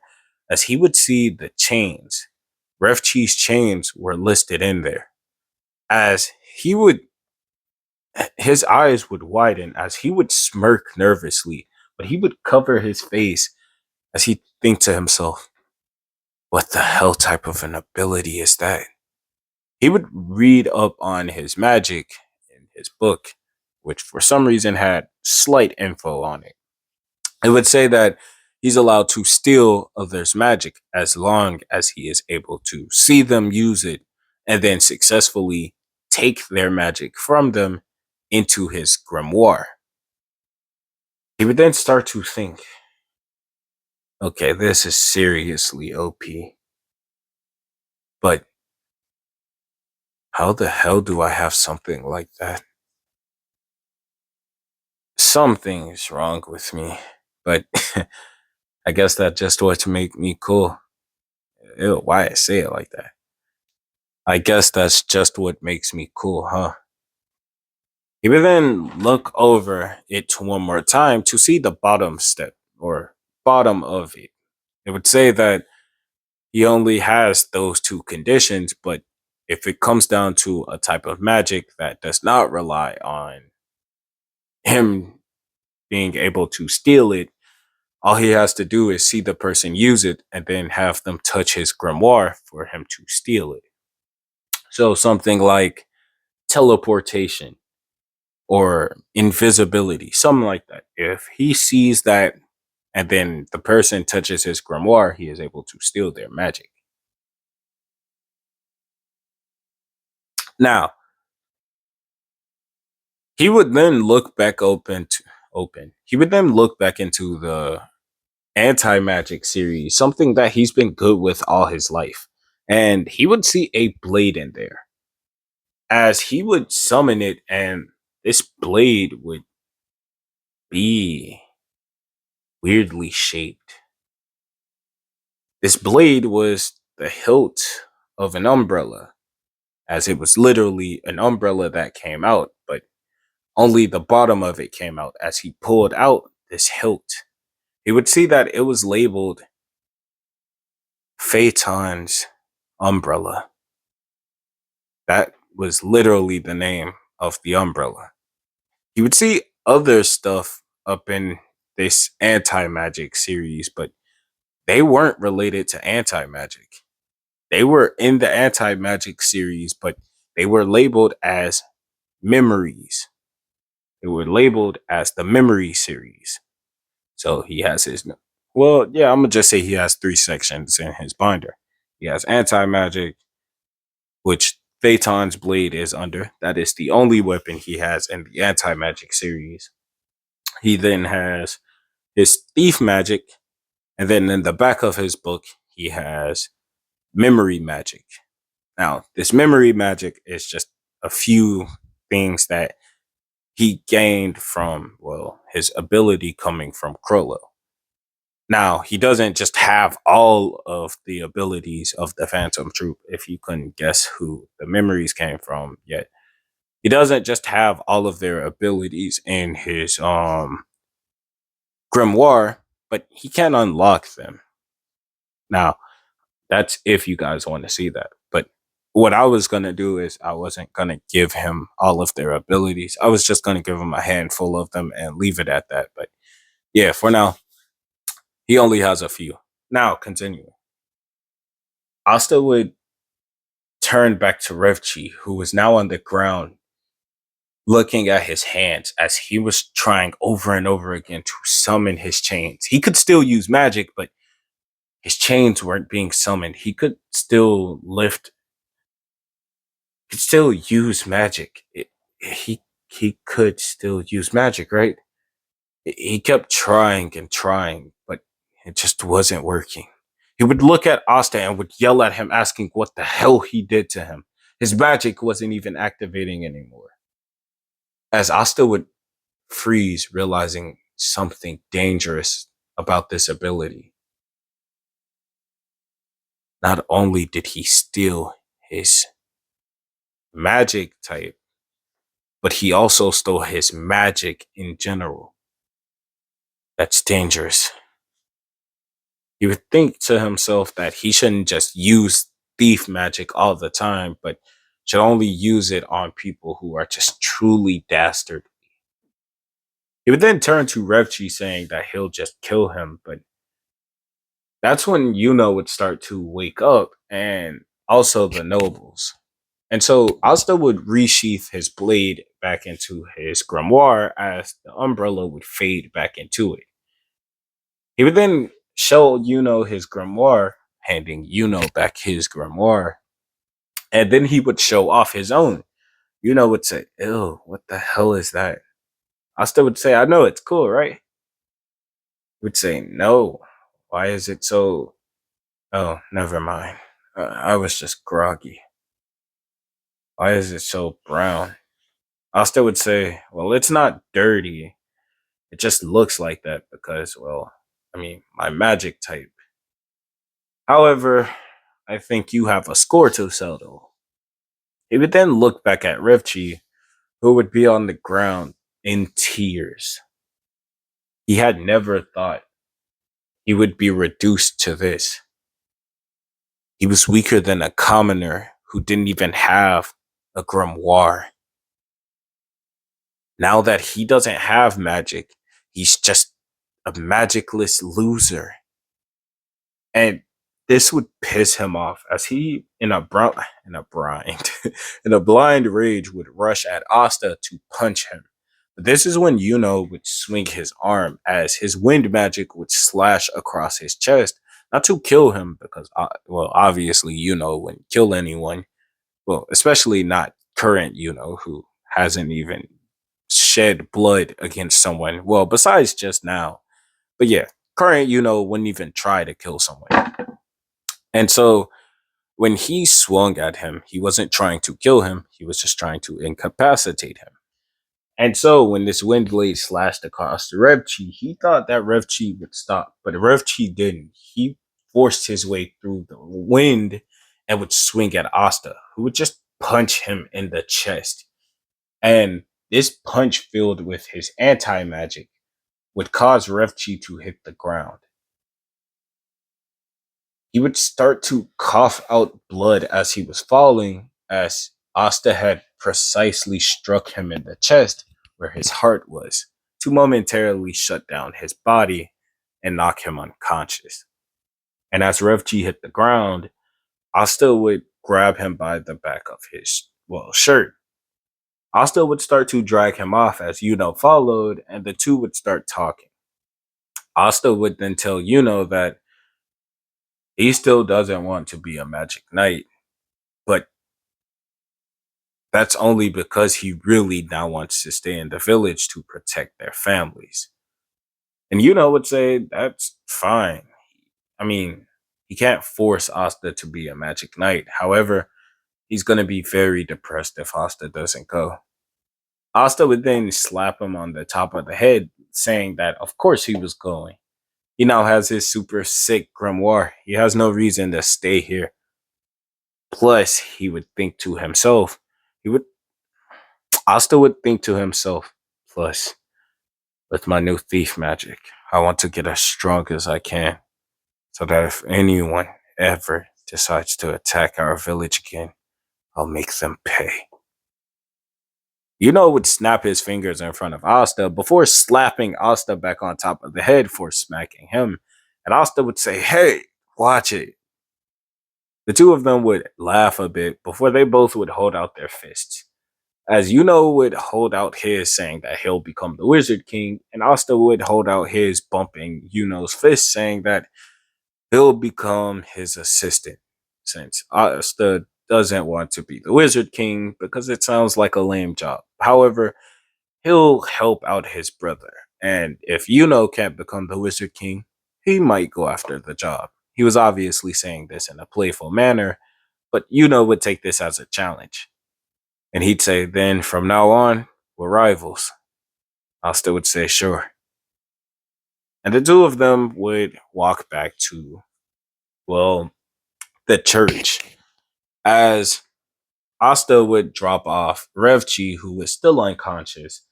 as he would see the chains. Ref Cheese chains were listed in there. As he would, his eyes would widen as he would smirk nervously, but he would cover his face as he think to himself, what the hell type of an ability is that? He would read up on his magic in his book, which for some reason had slight info on it. It would say that he's allowed to steal others' magic as long as he is able to see them use it and then successfully take their magic from them into his grimoire. He would then start to think, okay, this is seriously OP, but how the hell do I have something like that? Something is wrong with me, but I guess that just what make me cool. Ew, why I say it like that? I guess that's just what makes me cool, huh? He would then look over it one more time to see the bottom step or bottom of it. It would say that he only has those two conditions, but if it comes down to a type of magic that does not rely on him being able to steal it, all he has to do is see the person use it and then have them touch his grimoire for him to steal it. So something like teleportation or invisibility, something like that. If he sees that and then the person touches his grimoire, he is able to steal their magic. Now, he would then look back open. He would then look back into the anti magic series, something that he's been good with all his life. And he would see a blade in there. As he would summon it, and this blade would be weirdly shaped. This blade was the hilt of an umbrella, as it was literally an umbrella that came out, but only the bottom of it came out. As he pulled out this hilt, he would see that it was labeled Phaeton's umbrella. That was literally the name of the umbrella. He would see other stuff up in this anti magic series, but they weren't related to anti magic. They were in the anti magic series, but they were labeled as memories. They were labeled as the memory series. So he has his, well, yeah, I'm gonna just say he has three sections in his binder. He has anti magic, which Phaeton's blade is under. That is the only weapon he has in the anti magic series. He then has his thief magic, and then in the back of his book, he has memory magic. Now, this memory magic is just a few things that he gained from, well, his ability coming from Krollo. Now, he doesn't just have all of the abilities of the Phantom Troop, if you couldn't guess who the memories came from yet. He doesn't just have all of their abilities in his grimoire, but he can unlock them. Now, that's if you guys want to see that. But what I was going to do is I wasn't going to give him all of their abilities. I was just going to give him a handful of them and leave it at that. But yeah, for now, he only has a few. Now, continue. Asta would turn back to Revchi, who was now on the ground, looking at his hands as he was trying over and over again to summon his chains. He could still use magic, but his chains weren't being summoned. He could still lift, could still use magic. He could still use magic, right? He kept trying and trying, but it just wasn't working. He would look at Asta and would yell at him, asking what the hell he did to him. His magic wasn't even activating anymore. As Asta would freeze, realizing something dangerous about this ability. Not only did he steal his magic type, but he also stole his magic in general. That's dangerous. He would think to himself that he shouldn't just use thief magic all the time, but should only use it on people who are just truly dastard. He would then turn to Revchi saying that he'll just kill him, but that's when Yuno would start to wake up and also the nobles. And so Asta would resheath his blade back into his grimoire as the umbrella would fade back into it. He would then show Yuno his grimoire, handing Yuno back his grimoire, and then he would show off his own. Yuno would say, "Ew, what the hell is that?" Asta would say, "I know, it's cool, right?" He would say, "No, why is it so? Oh, never mind. I was just groggy. Why is it so brown?" Asta would say, "Well, it's not dirty. It just looks like that because, well, I mean, my magic type. However, I think you have a score to settle." He would then look back at Rivchi, who would be on the ground in tears. He had never thought he would be reduced to this. He was weaker than a commoner who didn't even have a grimoire. Now that he doesn't have magic, he's just a magicless loser. And this would piss him off as he, in a blind rage, would rush at Asta to punch him. But this is when Yuno would swing his arm as his wind magic would slash across his chest, not to kill him because, well, obviously Yuno wouldn't kill anyone. Well, especially not current Yuno who hasn't even shed blood against someone. Well, besides just now, but yeah, current Yuno wouldn't even try to kill someone. And so when he swung at him, he wasn't trying to kill him, he was just trying to incapacitate him. And so when this wind blade slashed across the Revchi, he thought that Revchi would stop, but Revchi didn't. He forced his way through the wind and would swing at Asta, who would just punch him in the chest. And this punch, filled with his anti magic, would cause Revchi to hit the ground. He would start to cough out blood as he was falling, as Asta had precisely struck him in the chest where his heart was, to momentarily shut down his body and knock him unconscious. And as Revchi hit the ground, Asta would grab him by the back of his, well, shirt. Asta would start to drag him off as Yuno followed, and the two would start talking. Asta would then tell Yuno that he still doesn't want to be a magic knight, but that's only because he really now wants to stay in the village to protect their families. And Yuno would say, that's fine. I mean, he can't force Asta to be a magic knight. However, he's going to be very depressed if Asta doesn't go. Asta would then slap him on the top of the head, saying that of course he was going. He now has his super sick grimoire. He has no reason to stay here. Plus, he would think to himself, he would Asta would think to himself, plus, with my new thief magic, I want to get as strong as I can, so that if anyone ever decides to attack our village again, I'll make them pay. Yuno would snap his fingers in front of Asta before slapping Asta back on top of the head for smacking him, And Asta would say, "Hey, watch it." The two of them would laugh a bit before they both would hold out their fists. As Yuno would hold out his, saying that he'll become the Wizard King, and Asta would hold out his, bumping Yuno's fist, saying that he'll become his assistant, since Asta doesn't want to be the Wizard King because it sounds like a lame job. However, he'll help out his brother, and if Yuno can't become the Wizard King, he might go after the job. He was obviously saying this in a playful manner, but Yuno would take this as a challenge. And he'd say, then from now on, we're rivals. Asta would say, sure. And the two of them would walk back to, well, the church. As Asta would drop off Revchi, who was still unconscious.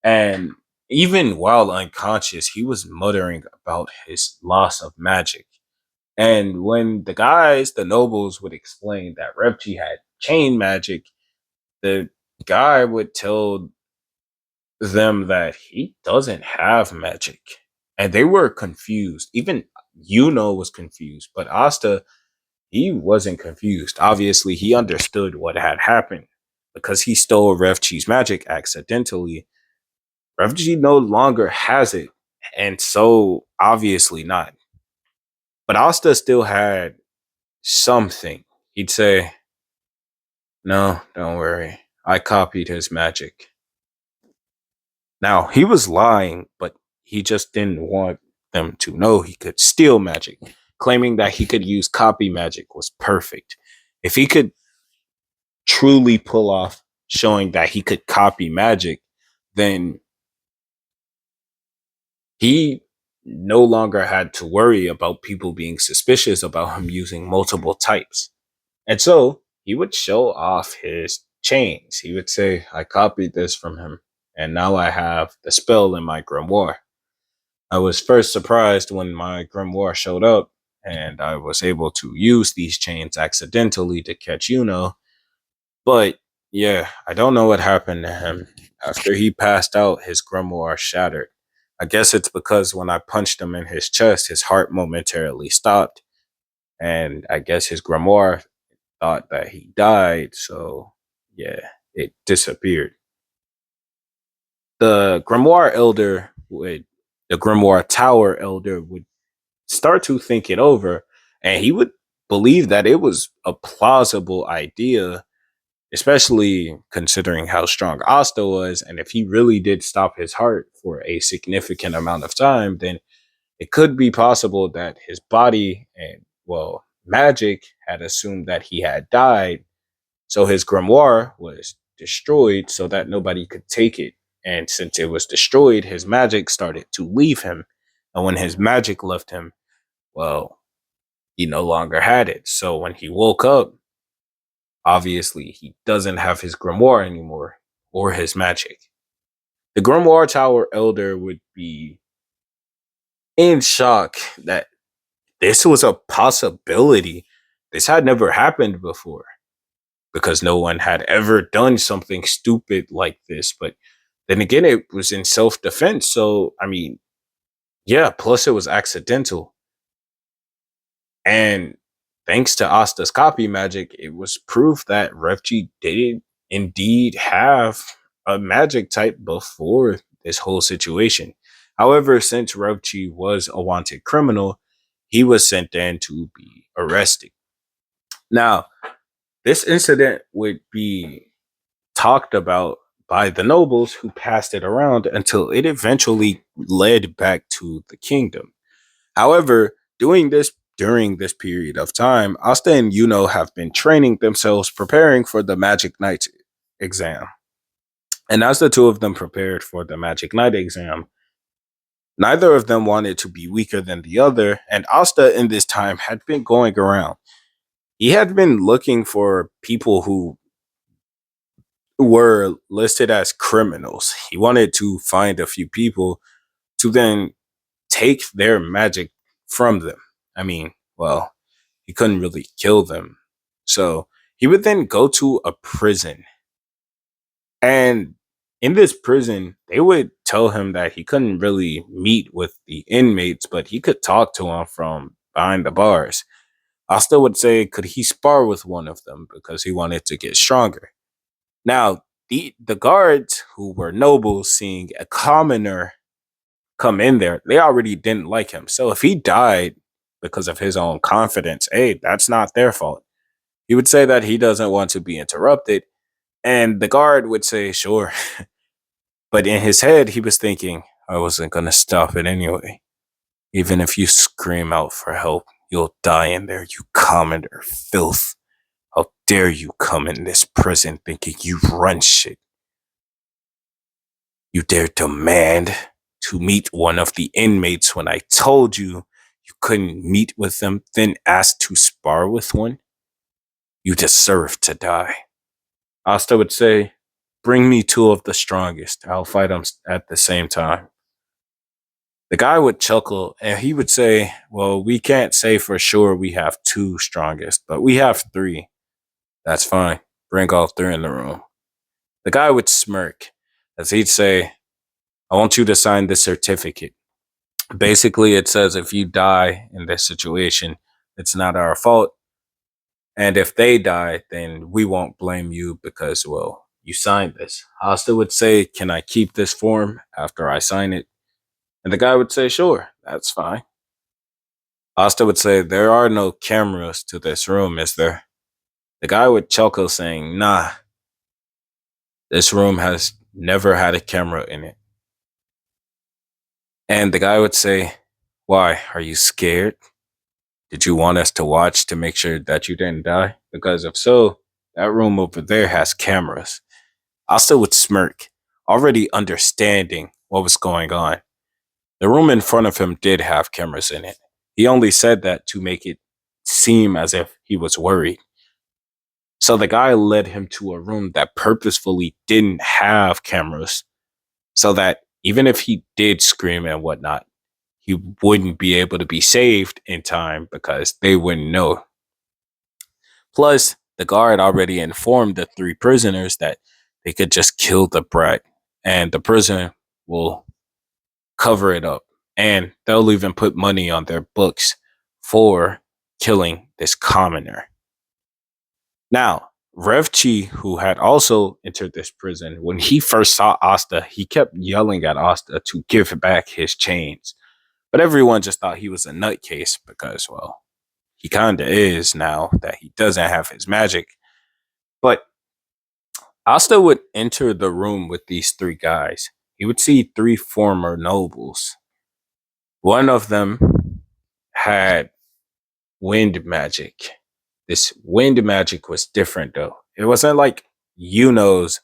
And even while unconscious, he was muttering about his loss of magic. And when the guys, the nobles, would explain that Revchi had chain magic, the guy would tell them that he doesn't have magic. And they were confused. Even Yuno was confused, but Asta, he wasn't confused. Obviously, he understood what had happened because he stole Revchi's magic accidentally. Revchi no longer has it, and so obviously not. But Asta still had something. He'd say, no, don't worry. I copied his magic. Now, he was lying, but he just didn't want them to know he could steal magic. Claiming that he could use copy magic was perfect. If he could truly pull off showing that he could copy magic, then he no longer had to worry about people being suspicious about him using multiple types. And so he would show off his chains. He would say, I copied this from him, and now I have the spell in my grimoire. I was first surprised when my grimoire showed up, and I was able to use these chains accidentally to catch Yuno. But yeah, I don't know what happened to him. After he passed out, his grimoire shattered. I guess it's because when I punched him in his chest, his heart momentarily stopped. And I guess his grimoire thought that he died. So yeah, it disappeared. The grimoire elder would, the grimoire tower elder would start to think it over, and he would believe that it was a plausible idea, especially considering how strong Asta was. And if he really did stop his heart for a significant amount of time, then it could be possible that his body and, well, magic had assumed that he had died. So his grimoire was destroyed so that nobody could take it. And since it was destroyed, his magic started to leave him. And when his magic left him, well, he no longer had it. So when he woke up, obviously he doesn't have his grimoire anymore or his magic. The grimoire tower elder would be in shock that this was a possibility. This had never happened before because no one had ever done something stupid like this. But then again, it was in self defense. So, I mean, yeah, plus it was accidental. And thanks to Asta's copy magic, it was proof that Refji did indeed have a magic type before this whole situation. However, since Refji was a wanted criminal, he was sent in to be arrested. Now, this incident would be talked about by the nobles who passed it around until it eventually led back to the kingdom. However, doing this during this period of time, Asta and Yuno have been training themselves, preparing for the Magic Knight exam. And as the two of them prepared for the Magic Knight exam, neither of them wanted to be weaker than the other, and Asta in this time had been going around. He had been looking for people who were listed as criminals. He wanted to find a few people to then take their magic from them. I mean, well, he couldn't really kill them. So he would then go to a prison. And in this prison, they would tell him that he couldn't really meet with the inmates, but he could talk to them from behind the bars. Asta would say, could he spar with one of them because he wanted to get stronger? Now, the guards who were nobles, seeing a commoner come in there, they already didn't like him. So if he died because of his own confidence, hey, that's not their fault. He would say that he doesn't want to be interrupted. And the guard would say, sure. But in his head, he was thinking, I wasn't going to stop it anyway. Even if you scream out for help, you'll die in there, you commoner filth. How dare you come in this prison thinking you run shit? You dare demand to meet one of the inmates when I told you you couldn't meet with them, then ask to spar with one? You deserve to die. Asta would say, bring me two of the strongest. I'll fight them at the same time. The guy would chuckle and he would say, well, we can't say for sure we have two strongest, but we have three. That's fine. Bring all three in the room. The guy would smirk as he'd say, I want you to sign this certificate. Basically, it says if you die in this situation, it's not our fault. And if they die, then we won't blame you because, well, you signed this. Asta would say, can I keep this form after I sign it? And the guy would say, sure, that's fine. Asta would say, there are no cameras to this room, is there? The guy would chuckle, saying, nah, this room has never had a camera in it. And the guy would say, why? Are you scared? Did you want us to watch to make sure that you didn't die? Because if so, that room over there has cameras. Asta would smirk, already understanding what was going on. The room in front of him did have cameras in it. He only said that to make it seem as if he was worried. So the guy led him to a room that purposefully didn't have cameras so that even if he did scream and whatnot, he wouldn't be able to be saved in time because they wouldn't know. Plus, the guard already informed the three prisoners that they could just kill the brat and the prison will cover it up. And they'll even put money on their books for killing this commoner. Now, Revchi, who had also entered this prison, when he first saw Asta, he kept yelling at Asta to give back his chains. But everyone just thought he was a nutcase because, well, he kinda is now that he doesn't have his magic. But Asta would enter the room with these three guys. He would see three former nobles. One of them had wind magic. This wind magic was different though. It wasn't like Yuno's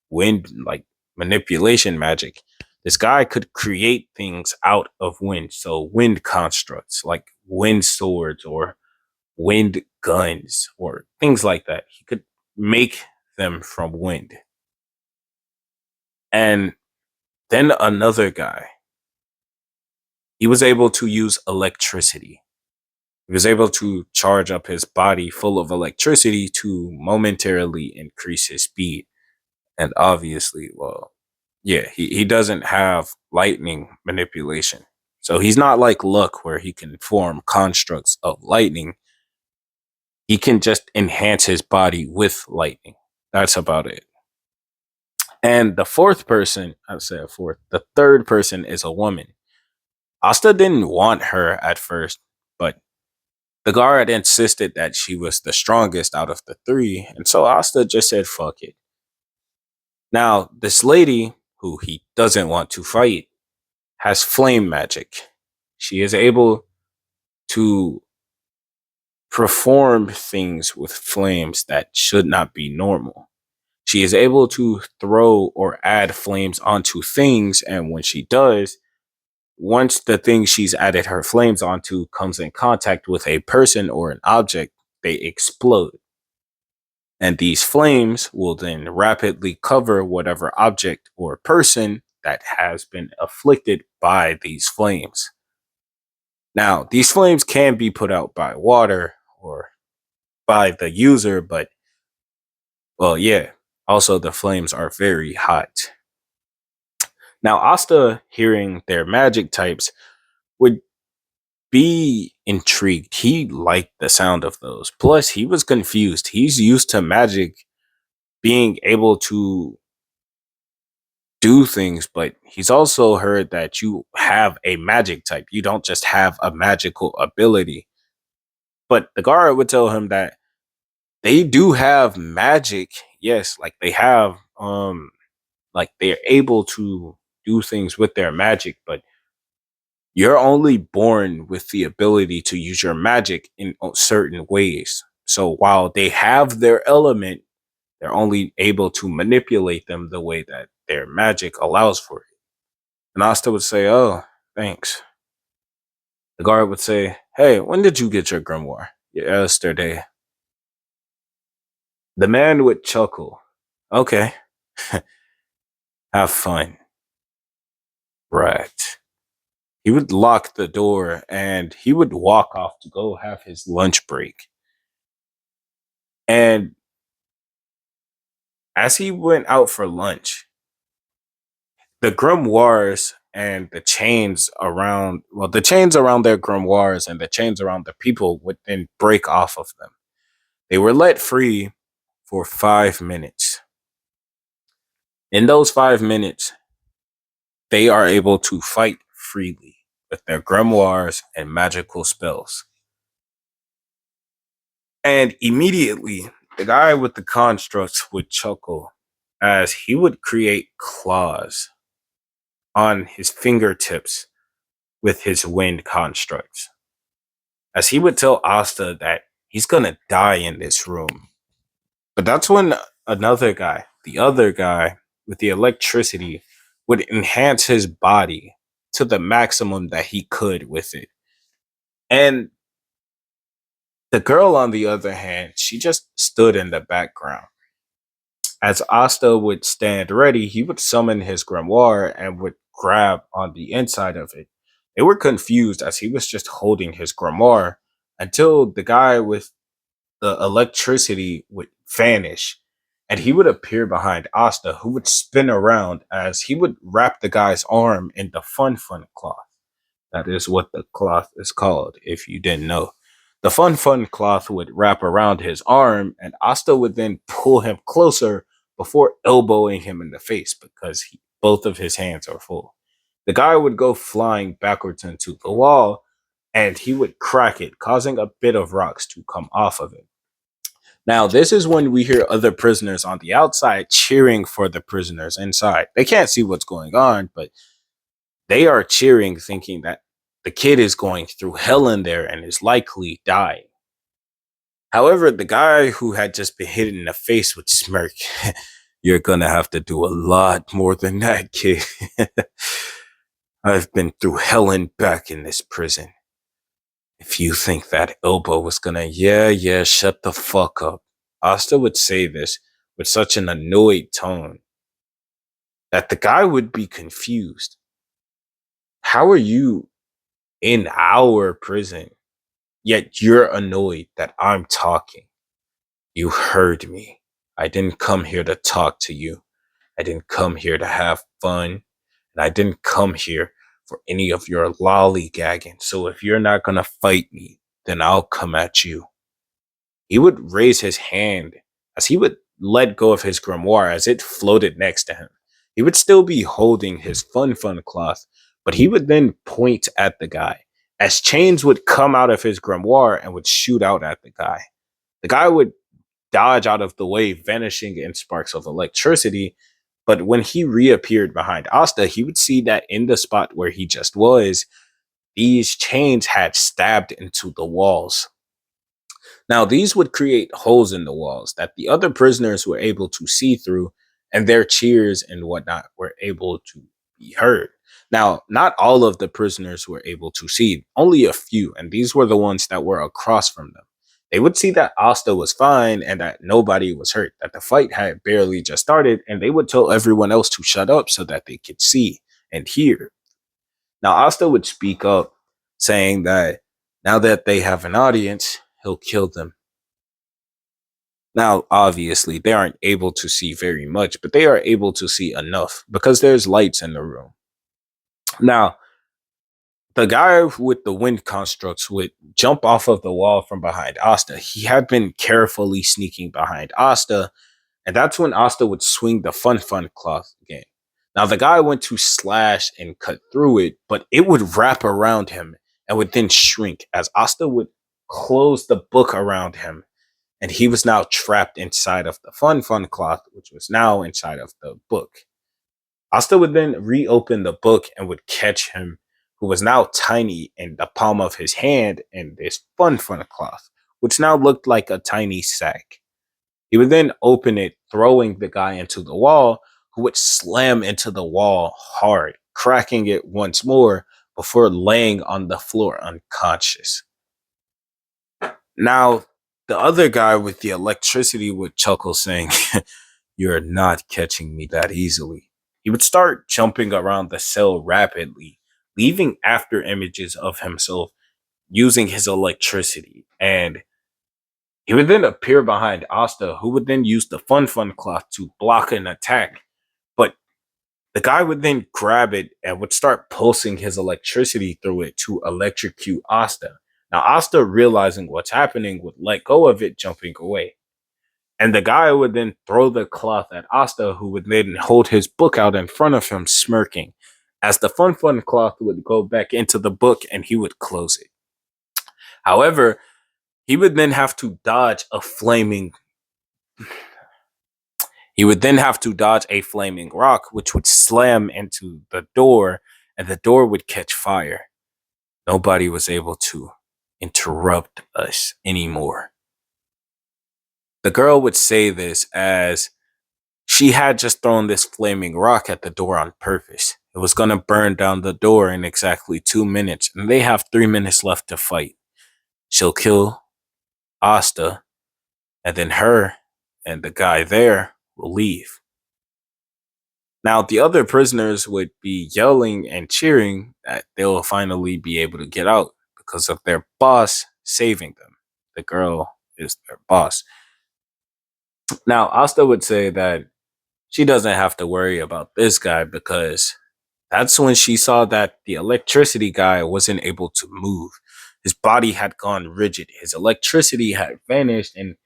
wind like manipulation magic. This guy could create things out of wind. So wind constructs like wind swords or wind guns or things like that. He could make them from wind. And then another guy, he was able to use electricity. He was able to charge up his body full of electricity to momentarily increase his speed. And obviously, well, yeah, he doesn't have lightning manipulation. So he's not like Luck where he can form constructs of lightning. He can just enhance his body with lightning. That's about it. And the fourth person, I'd say a fourth, the third person is a woman. Asta didn't want her at first, but the guard insisted that she was the strongest out of the three, and so Asta just said, fuck it. Now, this lady, who he doesn't want to fight, has flame magic. She is able to perform things with flames that should not be normal. She is able to throw or add flames onto things, and when she does, once the thing she's added her flames onto comes in contact with a person or an object, they explode. And these flames will then rapidly cover whatever object or person that has been afflicted by these flames. Now, these flames can be put out by water or by the user, but well, yeah, also the flames are very hot. Now, Asta, hearing their magic types, would be intrigued. He liked the sound of those. Plus, he was confused. He's used to magic being able to do things, but he's also heard that you have a magic type. You don't just have a magical ability. But the guard would tell him that they do have magic. Yes, like they have like they're able to do things with their magic, but you're only born with the ability to use your magic in certain ways. So while they have their element, they're only able to manipulate them the way that their magic allows for it. And Asta would say, "Oh, thanks." The guard would say, "Hey, when did you get your grimoire?" "Yesterday." The man would chuckle. "Okay, have fun." Right. He would lock the door and he would walk off to go have his lunch break. And as he went out for lunch, the grimoires and the chains around, well, the chains around their grimoires and the chains around the people would then break off of them. They were let free for 5 minutes. In those 5 minutes, they are able to fight freely with their grimoires and magical spells. And immediately, the guy with the constructs would chuckle as he would create claws on his fingertips with his wind constructs. As he would tell Asta that he's gonna die in this room. But that's when another guy, the other guy with the electricity, would enhance his body to the maximum that he could with it. And the girl, on the other hand, she just stood in the background. As Asta would stand ready, he would summon his grimoire and would grab on the inside of it. They were confused as he was just holding his grimoire until the guy with the electricity would vanish and he would appear behind Asta, who would spin around as he would wrap the guy's arm in the fun cloth. That is what the cloth is called, if you didn't know. The fun cloth would wrap around his arm, and Asta would then pull him closer before elbowing him in the face because both of his hands are full. The guy would go flying backwards into the wall, and he would crack it, causing a bit of rocks to come off of it. Now, this is when we hear other prisoners on the outside cheering for the prisoners inside. They can't see what's going on, but they are cheering, thinking that the kid is going through hell in there and is likely dying. However, the guy who had just been hit in the face would smirk. "You're gonna have to do a lot more than that, kid. I've been through hell and back in this prison. If you think that elbow was gonna, yeah, shut the fuck up." Asta would say this with such an annoyed tone that the guy would be confused. How are you in our prison, yet you're annoyed that I'm talking? You heard me. I didn't come here to talk to you. I didn't come here to have fun. And I didn't come here for any of your lollygagging. So if you're not gonna fight me, then I'll come at you. He would raise his hand as he would let go of his grimoire as it floated next to him. He would still be holding his fun cloth, but he would then point at the guy as chains would come out of his grimoire and would shoot out at the guy. The guy would dodge out of the way, vanishing in sparks of electricity. But when he reappeared behind Asta, he would see that in the spot where he just was, these chains had stabbed into the walls. Now, these would create holes in the walls that the other prisoners were able to see through, and their cheers and whatnot were able to be heard. Now, not all of the prisoners were able to see, only a few, and these were the ones that were across from them. They would see that Asta was fine and that nobody was hurt, that the fight had barely just started, and they would tell everyone else to shut up so that they could see and hear. Now, Asta would speak up, saying that now that they have an audience, he'll kill them. Now, obviously, they aren't able to see very much, but they are able to see enough because there's lights in the room. Now, the guy with the wind constructs would jump off of the wall from behind Asta. He had been carefully sneaking behind Asta, and that's when Asta would swing the fun cloth again. Now, the guy went to slash and cut through it, but it would wrap around him and would then shrink as Asta would close the book around him, and he was now trapped inside of the fun cloth, which was now inside of the book. Asta would then reopen the book and would catch him, who was now tiny in the palm of his hand in this fun cloth, which now looked like a tiny sack. He would then open it, throwing the guy into the wall, who would slam into the wall hard, cracking it once more before laying on the floor unconscious. Now, the other guy with the electricity would chuckle, saying, "You're not catching me that easily." He would start jumping around the cell rapidly, leaving after images of himself using his electricity. And he would then appear behind Asta, who would then use the fun cloth to block an attack. But the guy would then grab it and would start pulsing his electricity through it to electrocute Asta. Now, Asta, realizing what's happening, would let go of it, jumping away. And the guy would then throw the cloth at Asta, who would then hold his book out in front of him, smirking, as the fun cloth would go back into the book and he would close it. However, he would then have to dodge a flaming he would then have to dodge a flaming rock, which would slam into the door, and the door would catch fire. Nobody was able to interrupt us anymore. The girl would say this as she had just thrown this flaming rock at the door on purpose. It was going to burn down the door in exactly 2 minutes, and they have 3 minutes left to fight. She'll kill Asta, and then her and the guy there will leave. Now, the other prisoners would be yelling and cheering that they'll finally be able to get out because of their boss saving them. The girl is their boss. Now, Asta would say that she doesn't have to worry about this guy because that's when she saw that the electricity guy wasn't able to move. His body had gone rigid, his electricity had vanished, and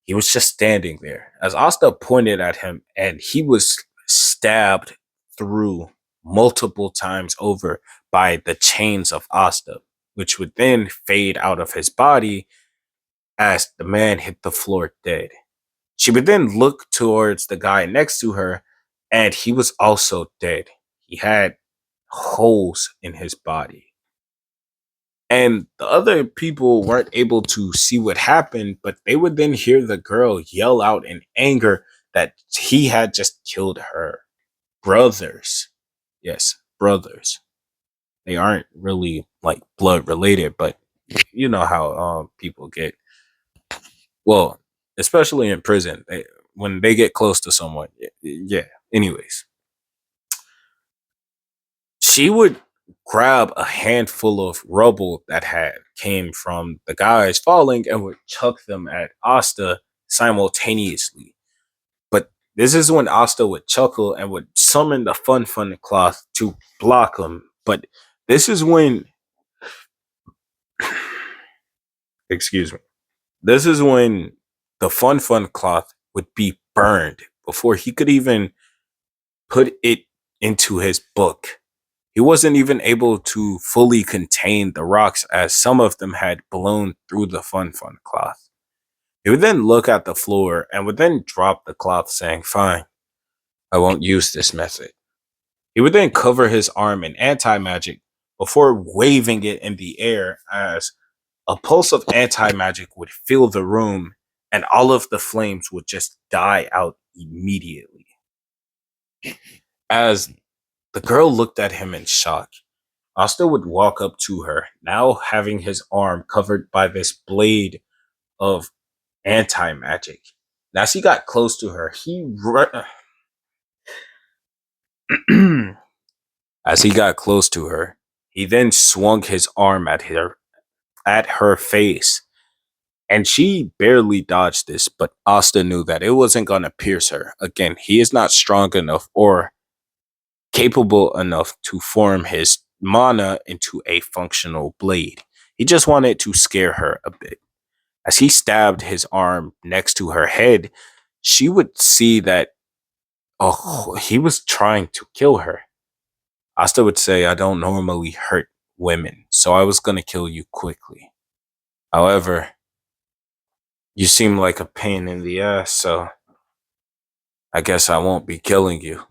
he was just standing there as Asta pointed at him, and he was stabbed through multiple times over by the chains of Asta, which would then fade out of his body as the man hit the floor dead. She would then look towards the guy next to her, and he was also dead. He had holes in his body. And the other people weren't able to see what happened, but they would then hear the girl yell out in anger that he had just killed her brothers. Yes, brothers. They aren't really like blood related, but you know how people get. Well, especially in prison, when they get close to someone. Yeah. Anyways, she would grab a handful of rubble that had came from the guys falling and would chuck them at Asta simultaneously. But this is when Asta would chuckle and would summon the fun cloth to block them. But this is when, excuse me, this is when the fun cloth would be burned before he could even put it into his book. He wasn't even able to fully contain the rocks as some of them had blown through the fun cloth. He would then look at the floor and would then drop the cloth, saying, "Fine, I won't use this method." He would then cover his arm in anti magic before waving it in the air as a pulse of anti magic would fill the room and all of the flames would just die out immediately. As the girl looked at him in shock, Asta would walk up to her, now having his arm covered by this blade of anti magic. Now, as he got close to her, as he got close to her, he then swung his arm at her face, and she barely dodged this. But Asta knew that it wasn't gonna pierce her. Again, he is not strong enough or capable enough to form his mana into a functional blade. He just wanted to scare her a bit. As he stabbed his arm next to her head, she would see that, oh, he was trying to kill her. Asta would say, I don't normally hurt women, so I was going to kill you quickly. However, you seem like a pain in the ass, so I guess I won't be killing you.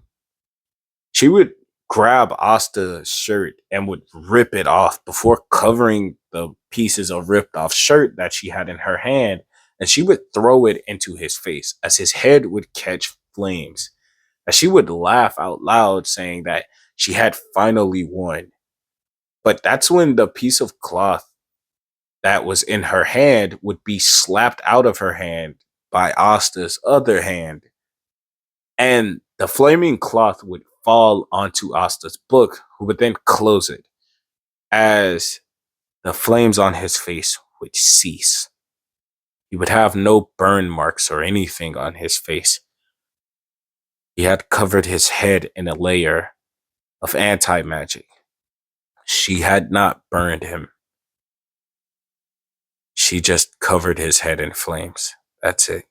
She would grab Asta's shirt and would rip it off before covering the pieces of ripped off shirt that she had in her hand, and she would throw it into his face as his head would catch flames. And she would laugh out loud, saying that she had finally won. But that's when the piece of cloth that was in her hand would be slapped out of her hand by Asta's other hand, and the flaming cloth would fall onto Asta's book, who would then close it as the flames on his face would cease. He would have no burn marks or anything on his face. He had covered his head in a layer of anti magic. She had not burned him. She just covered his head in flames. That's it.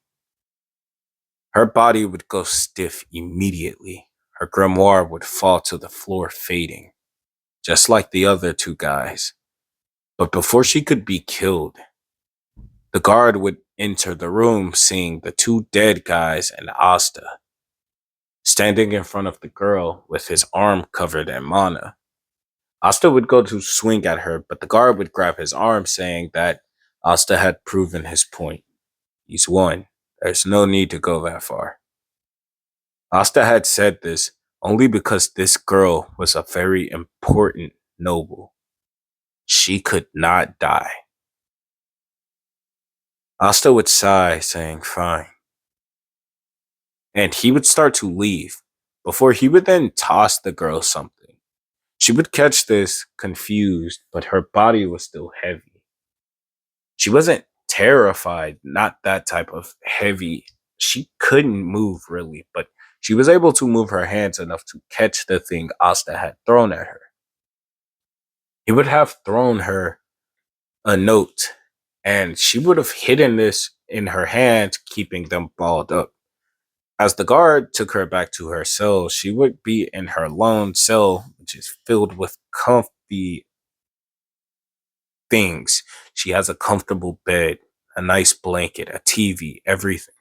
Her body would go stiff immediately. Her grimoire would fall to the floor, fading, just like the other two guys. But before she could be killed, the guard would enter the room, seeing the two dead guys and Asta standing in front of the girl with his arm covered in mana. Asta would go to swing at her, but the guard would grab his arm, saying that Asta had proven his point. He's won. There's no need to go that far. Asta had said this only because this girl was a very important noble. She could not die. Asta would sigh, saying, fine. And he would start to leave before he would then toss the girl something. She would catch this, confused, but her body was still heavy. She wasn't terrified, not that type of heavy. She couldn't move really, but she was able to move her hands enough to catch the thing Asta had thrown at her. He would have thrown her a note, and she would have hidden this in her hand, keeping them balled up. As the guard took her back to her cell, she would be in her lone cell, which is filled with comfy things. She has a comfortable bed, a nice blanket, a TV, everything.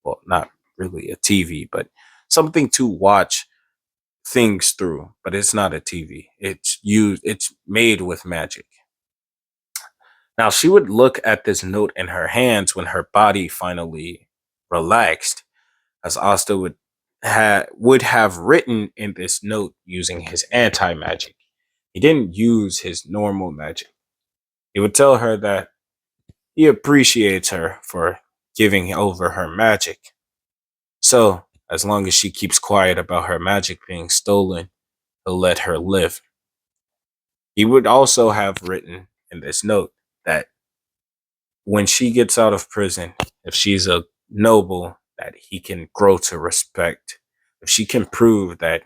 Well, not really a TV, but something to watch things through. But it's not a TV. It's made with magic. Now she would look at this note in her hands when her body finally relaxed, as Asta would have written in this note using his anti magic. He didn't use his normal magic. He would tell her that he appreciates her for giving over her magic. So, as long as she keeps quiet about her magic being stolen, he'll let her live. He would also have written in this note that when she gets out of prison, if she's a noble that he can grow to respect, if she can prove that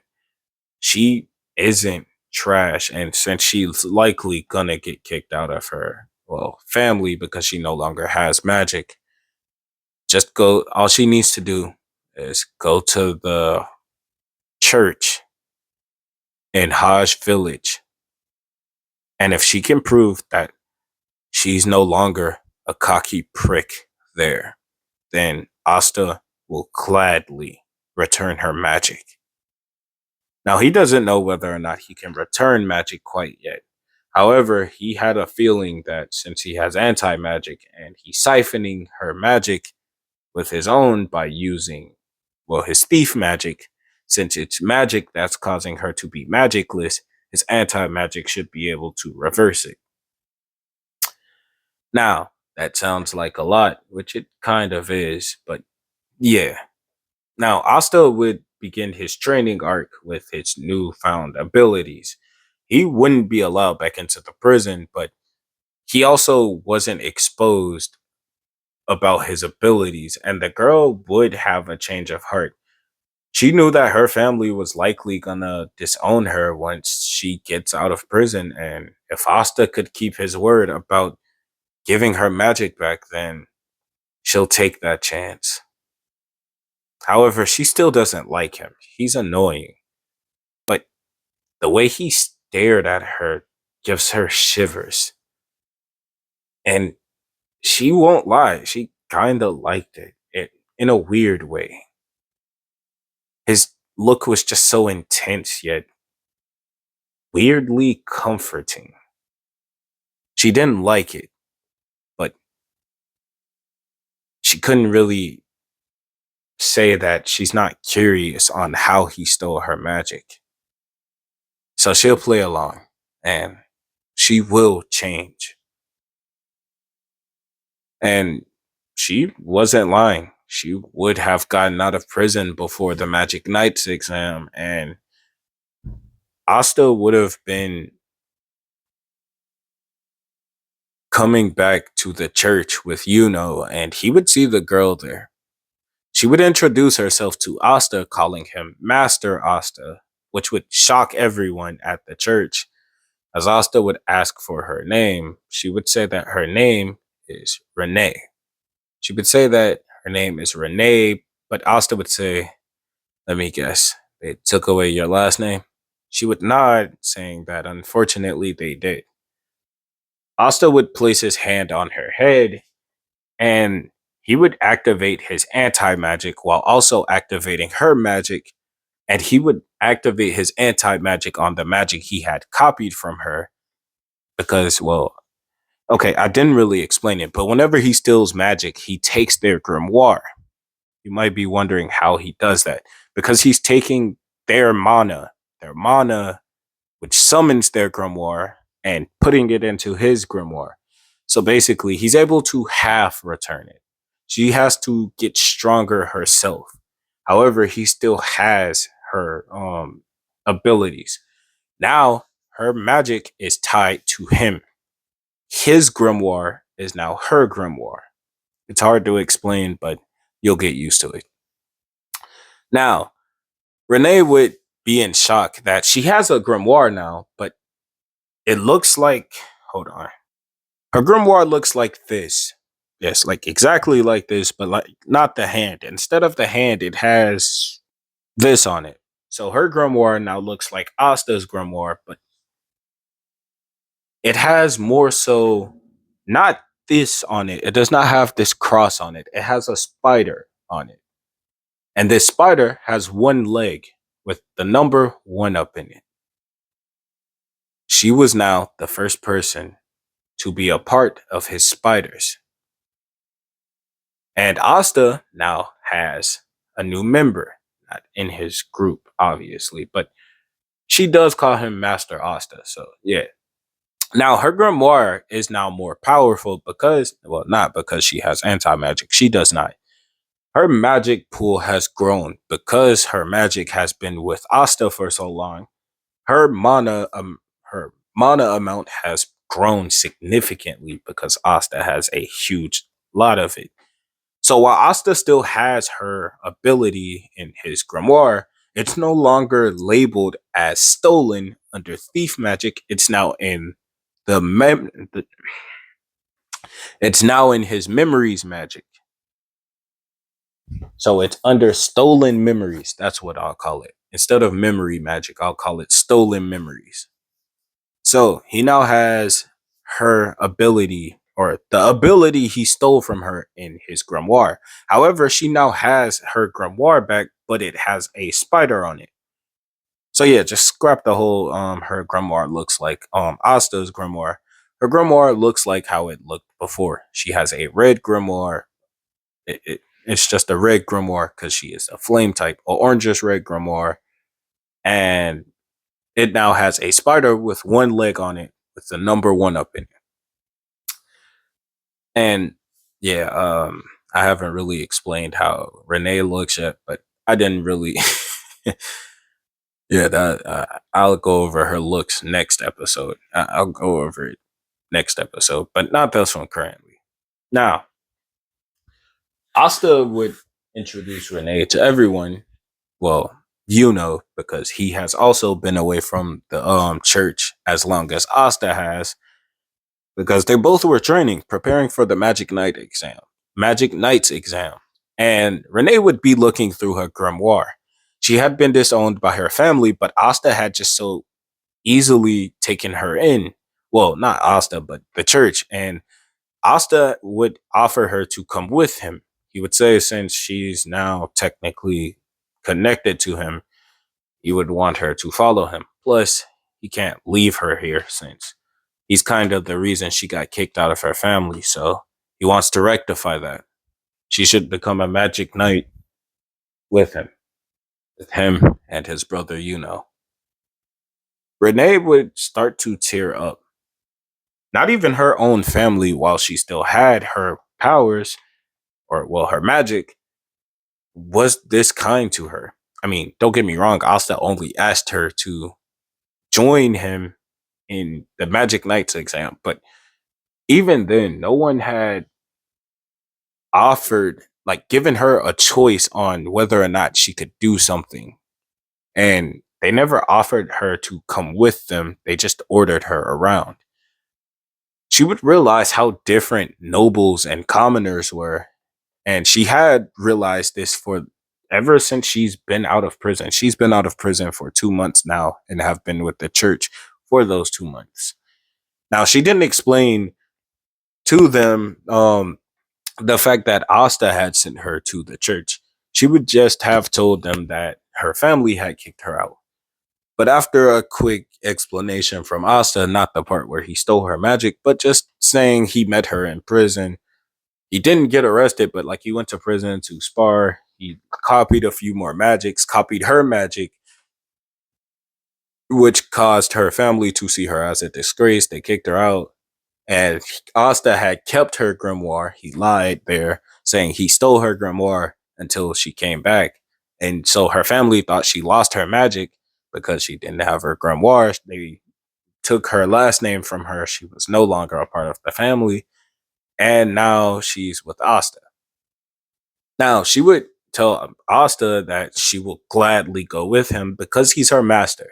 she isn't trash, and since she's likely gonna get kicked out of her, well, family because she no longer has magic, just go, all she needs to do is go to the church in Hajj village, and if she can prove that she's no longer a cocky prick there, then Asta will gladly return her magic. Now, he doesn't know whether or not he can return magic quite yet. However, he had a feeling that since he has anti magic and he's siphoning her magic with his own by using, well, his thief magic, since it's magic that's causing her to be magicless, his anti magic should be able to reverse it. Now, that sounds like a lot, which it kind of is, but yeah. Now, Asta would begin his training arc with his newfound abilities. He wouldn't be allowed back into the prison, but he also wasn't exposed about his abilities, and the girl would have a change of heart. She knew that her family was likely gonna disown her once she gets out of prison, and if Asta could keep his word about giving her magic back, then she'll take that chance. However, she still doesn't like him. He's annoying, but the way he stared at her gives her shivers. And she won't lie, she kind of liked it in a weird way. His look was just so intense, yet weirdly comforting. She didn't like it, but she couldn't really say that she's not curious on how he stole her magic. So she'll play along and she will change. And she wasn't lying. She would have gotten out of prison before the Magic Knights exam, and Asta would have been coming back to the church with Yuno, and he would see the girl there. She would introduce herself to Asta, calling him Master Asta, which would shock everyone at the church. As Asta would ask for her name, she would say that her name is Renee. She would say that her name is Renee, but Asta would say, let me guess, they took away your last name? She would nod, saying that unfortunately they did. Asta would place his hand on her head, and he would activate his anti magic while also activating her magic, and he would activate his anti magic on the magic he had copied from her because, well, okay, I didn't really explain it, but whenever he steals magic, he takes their grimoire. You might be wondering how he does that. Because he's taking their mana, which summons their grimoire, and putting it into his grimoire. So basically, he's able to half return it. She has to get stronger herself. However, he still has her abilities. Now, her magic is tied to him. His grimoire is now her grimoire. It's hard to explain, but you'll get used to it. Now, Renee would be in shock that she has a grimoire now, but it looks like, hold on. Her grimoire looks like this. Yes, like exactly like this, but like not the hand. Instead of the hand, it has this on it. So her grimoire now looks like Asta's grimoire, but it has more so not this on it. It does not have this cross on it. It has a spider on it. And this spider has one leg with the number one up in it. She was now the first person to be a part of his spiders. And Asta now has a new member, not in his group, obviously, but she does call him Master Asta. So, yeah. Now, her grimoire is now more powerful because, well, not because she has anti magic. She does not. Her magic pool has grown because her magic has been with Asta for so long. Her mana, her mana amount has grown significantly because Asta has a huge lot of it. So while Asta still has her ability in his grimoire, it's no longer labeled as stolen under thief magic. It's now in it's now in his memories magic. So it's under stolen memories. That's what I'll call it. Instead of memory magic, I'll call it stolen memories. So he now has her ability or the ability he stole from her in his grimoire. However, she now has her grimoire back, but it has a spider on it. So yeah, just scrap the whole her grimoire looks like Asta's grimoire. Her grimoire looks like how it looked before. She has a red grimoire. It's just a red grimoire because she is a flame type, or orangish red grimoire, and it now has a spider with one leg on it with the number one up in it. And yeah, I haven't really explained how Renee looks yet, but I didn't really. Yeah, that I'll go over her looks next episode. I'll go over it next episode, but not this one currently. Now, Asta would introduce Renee to everyone well, you know, because he has also been away from the church as long as Asta has, because they both were training, preparing for the Magic Knight's exam. And Renee would be looking through her grimoire. She had been disowned by her family, but Asta had just so easily taken her in. Well, not Asta, but the church. And Asta would offer her to come with him. He would say, since she's now technically connected to him, he would want her to follow him. Plus, he can't leave her here since he's kind of the reason she got kicked out of her family. So he wants to rectify that. She should become a magic knight with him and his brother, you know. Renee would start to tear up. Not even her own family, while she still had her powers, or well, her magic, was this kind to her. I mean, don't get me wrong, Asta only asked her to join him in the Magic Knights exam, but even then, no one had offered, like, given her a choice on whether or not she could do something. And they never offered her to come with them, they just ordered her around. She would realize how different nobles and commoners were. And she had realized this for ever since she's been out of prison. She's been out of prison for 2 months now and have been with the church for those 2 months. Now, she didn't explain to them the fact that Asta had sent her to the church. She would just have told them that her family had kicked her out. But after a quick explanation from Asta, not the part where he stole her magic, but just saying he met her in prison. He didn't get arrested, but like he went to prison to spar. He copied a few more magics, copied her magic, which caused her family to see her as a disgrace. They kicked her out. And Asta had kept her grimoire. He lied there, saying he stole her grimoire until she came back. And so her family thought she lost her magic because she didn't have her grimoire. They took her last name from her. She was no longer a part of the family. And now she's with Asta. Now, she would tell Asta that she will gladly go with him because he's her master.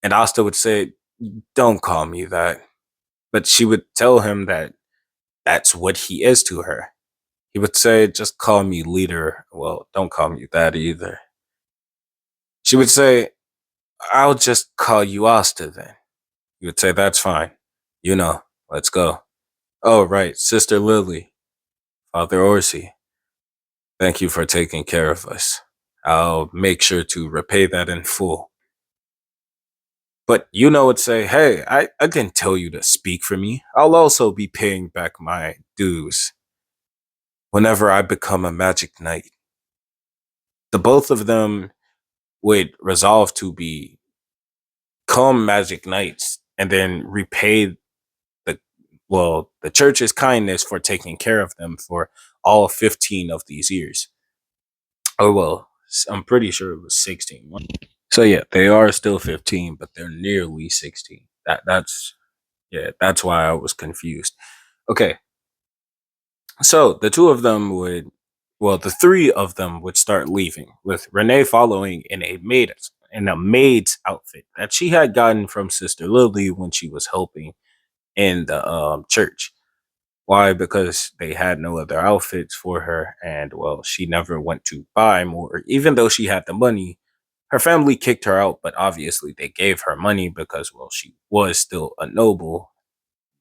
And Asta would say, "Don't call me that." But she would tell him that that's what he is to her. He would say, "Just call me leader." Well, don't call me that either. She would say, "I'll just call you Asta then." He would say, "That's fine. You know, let's go." "Oh, right, Sister Lily, Father Orsi, thank you for taking care of us. I'll make sure to repay that in full." But would say, "Hey, I didn't tell you to speak for me. I'll also be paying back my dues whenever I become a magic knight." The both of them would resolve to become magic knights and then repay the the church's kindness for taking care of them for all 15 of these years. Oh well, I'm pretty sure it was 16. So yeah, they are still 15, but they're nearly 16. That's yeah, that's why I was confused. Okay, so the two of them would, well, the three of them would start leaving, with Renee following in a maid's outfit that she had gotten from Sister Lily when she was helping in the church. Why? Because they had no other outfits for her, and well, she never went to buy more. Even though she had the money, her family kicked her out, but obviously they gave her money because, well, she was still a noble.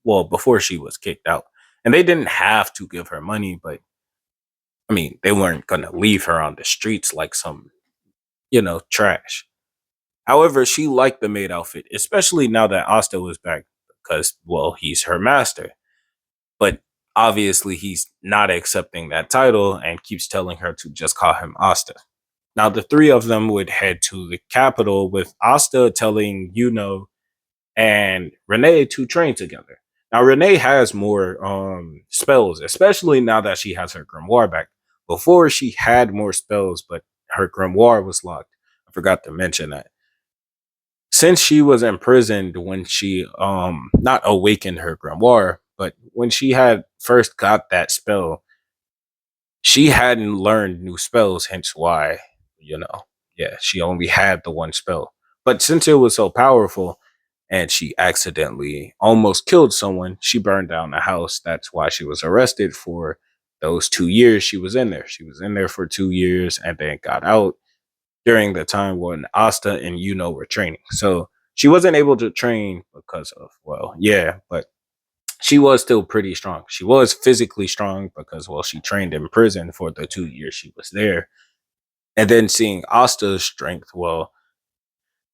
Well, before she was kicked out. And they didn't have to give her money, but I mean, they weren't going to leave her on the streets like some, trash. However, she liked the maid outfit, especially now that Asta was back because, well, he's her master. But obviously, he's not accepting that title and keeps telling her to just call him Asta. Now, the three of them would head to the capital, with Asta telling and Renee to train together. Now, Renee has more spells, especially now that she has her grimoire back. Before, she had more spells, but her grimoire was locked. I forgot to mention that. Since she was imprisoned when she not awakened her grimoire, but when she had first got that spell, she hadn't learned new spells, hence why, you know. yeah, she only had the one spell. But since it was so powerful and she accidentally almost killed someone, she burned down the house. That's why she was arrested for those 2 years she was in there. She was in there for 2 years and then got out during the time when Asta and were training. So she wasn't able to train because of, well, yeah, but she was still pretty strong. She was physically strong because, well, she trained in prison for the 2 years she was there. And then seeing Asta's strength, well,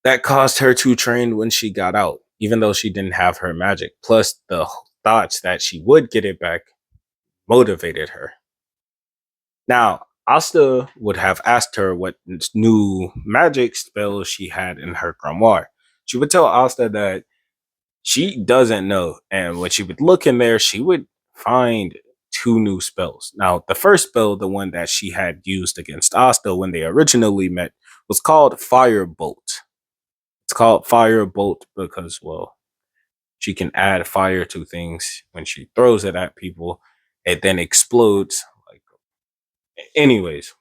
that caused her to train when she got out, even though she didn't have her magic. Plus, the thoughts that she would get it back motivated her. Now, Asta would have asked her what new magic spells she had in her grimoire. She would tell Asta that she doesn't know. And when she would look in there, she would find two new spells. Now, the first spell, the one that she had used against Asta when they originally met, was called Firebolt. It's called Firebolt because, well, she can add fire to things when she throws it at people. It then explodes. Like, anyways,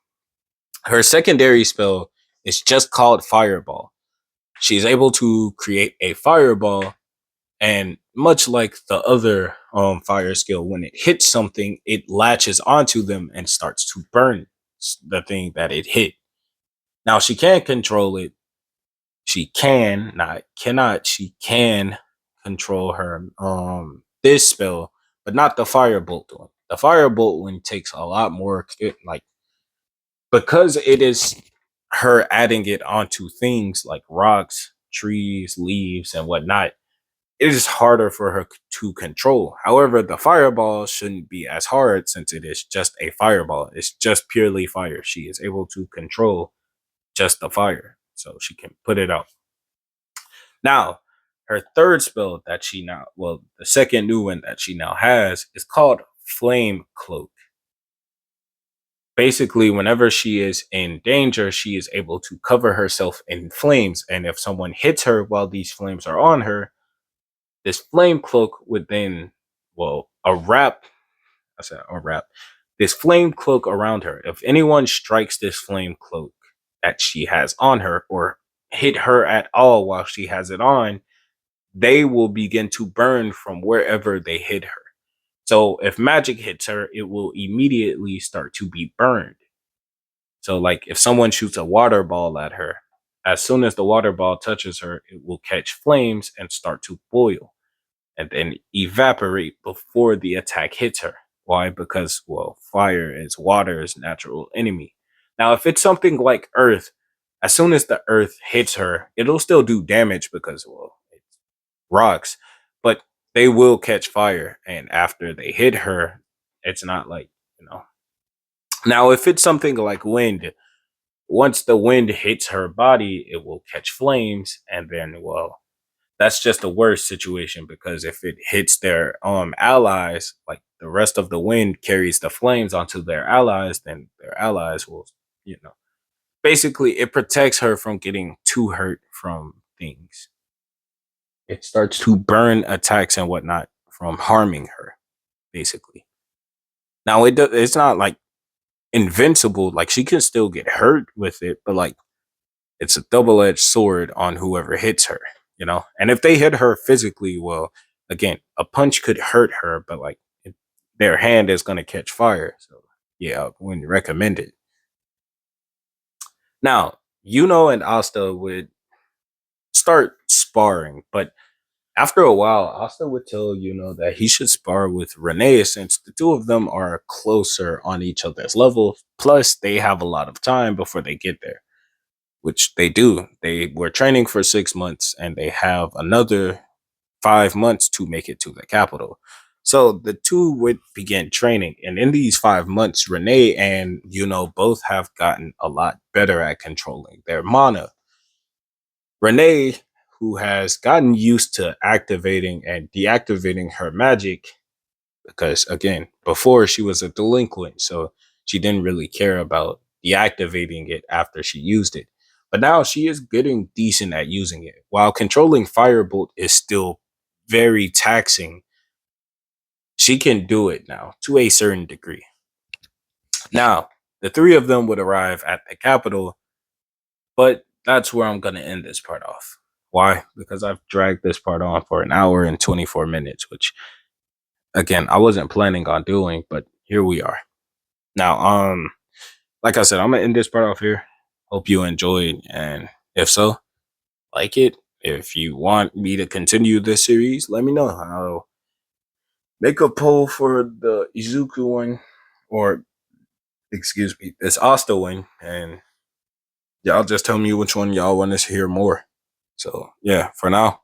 her secondary spell is just called Fireball. She's able to create a fireball, and much like the other fire skill, when it hits something, it latches onto them and starts to burn the thing that it hit. Now she can control it. She can, not cannot, she can control her this spell, but not the firebolt one. The firebolt one takes a lot more like, because it is her adding it onto things like rocks, trees, leaves, and whatnot. It is harder for her to control. However, the fireball shouldn't be as hard since it is just a fireball. It's just purely fire. She is able to control just the fire, so she can put it out. Now, her third spell that she now, well, the second new one that she now has is called Flame Cloak. Basically, whenever she is in danger, she is able to cover herself in flames. And if someone hits her while these flames are on her, this flame cloak would then, well, a wrap. I said a wrap. This flame cloak around her. If anyone strikes this flame cloak that she has on her or hit her at all while she has it on, they will begin to burn from wherever they hit her. So if magic hits her, it will immediately start to be burned. So, like, if someone shoots a water ball at her, as soon as the water ball touches her, it will catch flames and start to boil and then evaporate before the attack hits her. Why? Because, well, fire is water's natural enemy. Now, if it's something like earth, as soon as the earth hits her, it'll still do damage because, well, it's rocks, but they will catch fire. And after they hit her, it's not like, you know. Now, if it's something like wind, once the wind hits her body, it will catch flames, and then, well, that's just a worse situation because if it hits their allies, like the rest of the wind carries the flames onto their allies, then their allies will, you know, basically it protects her from getting too hurt from things. It starts to burn attacks and whatnot from harming her, basically. Now it's not like invincible, like she can still get hurt with it, but like it's a double-edged sword on whoever hits her, you know. And if they hit her physically, well, again, a punch could hurt her, but like their hand is going to catch fire. So yeah, I wouldn't recommend it. Now, and Asta would start sparring, but after a while, Asta would tell that he should spar with Renee since the two of them are closer on each other's level. Plus, they have a lot of time before they get there, which they do. They were training for 6 months and they have another 5 months to make it to the capital. So the two would begin training. And in these 5 months, Renee and both have gotten a lot better at controlling their mana. Renee, who has gotten used to activating and deactivating her magic, because again, before she was a delinquent, so she didn't really care about deactivating it after she used it. But now she is getting decent at using it. While controlling Firebolt is still very taxing, she can do it now to a certain degree. Now, the three of them would arrive at the capital But that's where I'm gonna end this part off. Why? Because I've dragged this part on for an hour and 24 minutes, which again I wasn't planning on doing, but here we are. Now, like I said, I'm gonna end this part off here. Hope you enjoyed, and if so, like it. If you want me to continue this series, let me know. I'll make a poll for the Izuku one, or excuse me, this Asta one, and y'all just tell me which one y'all want to hear more. So yeah, for now,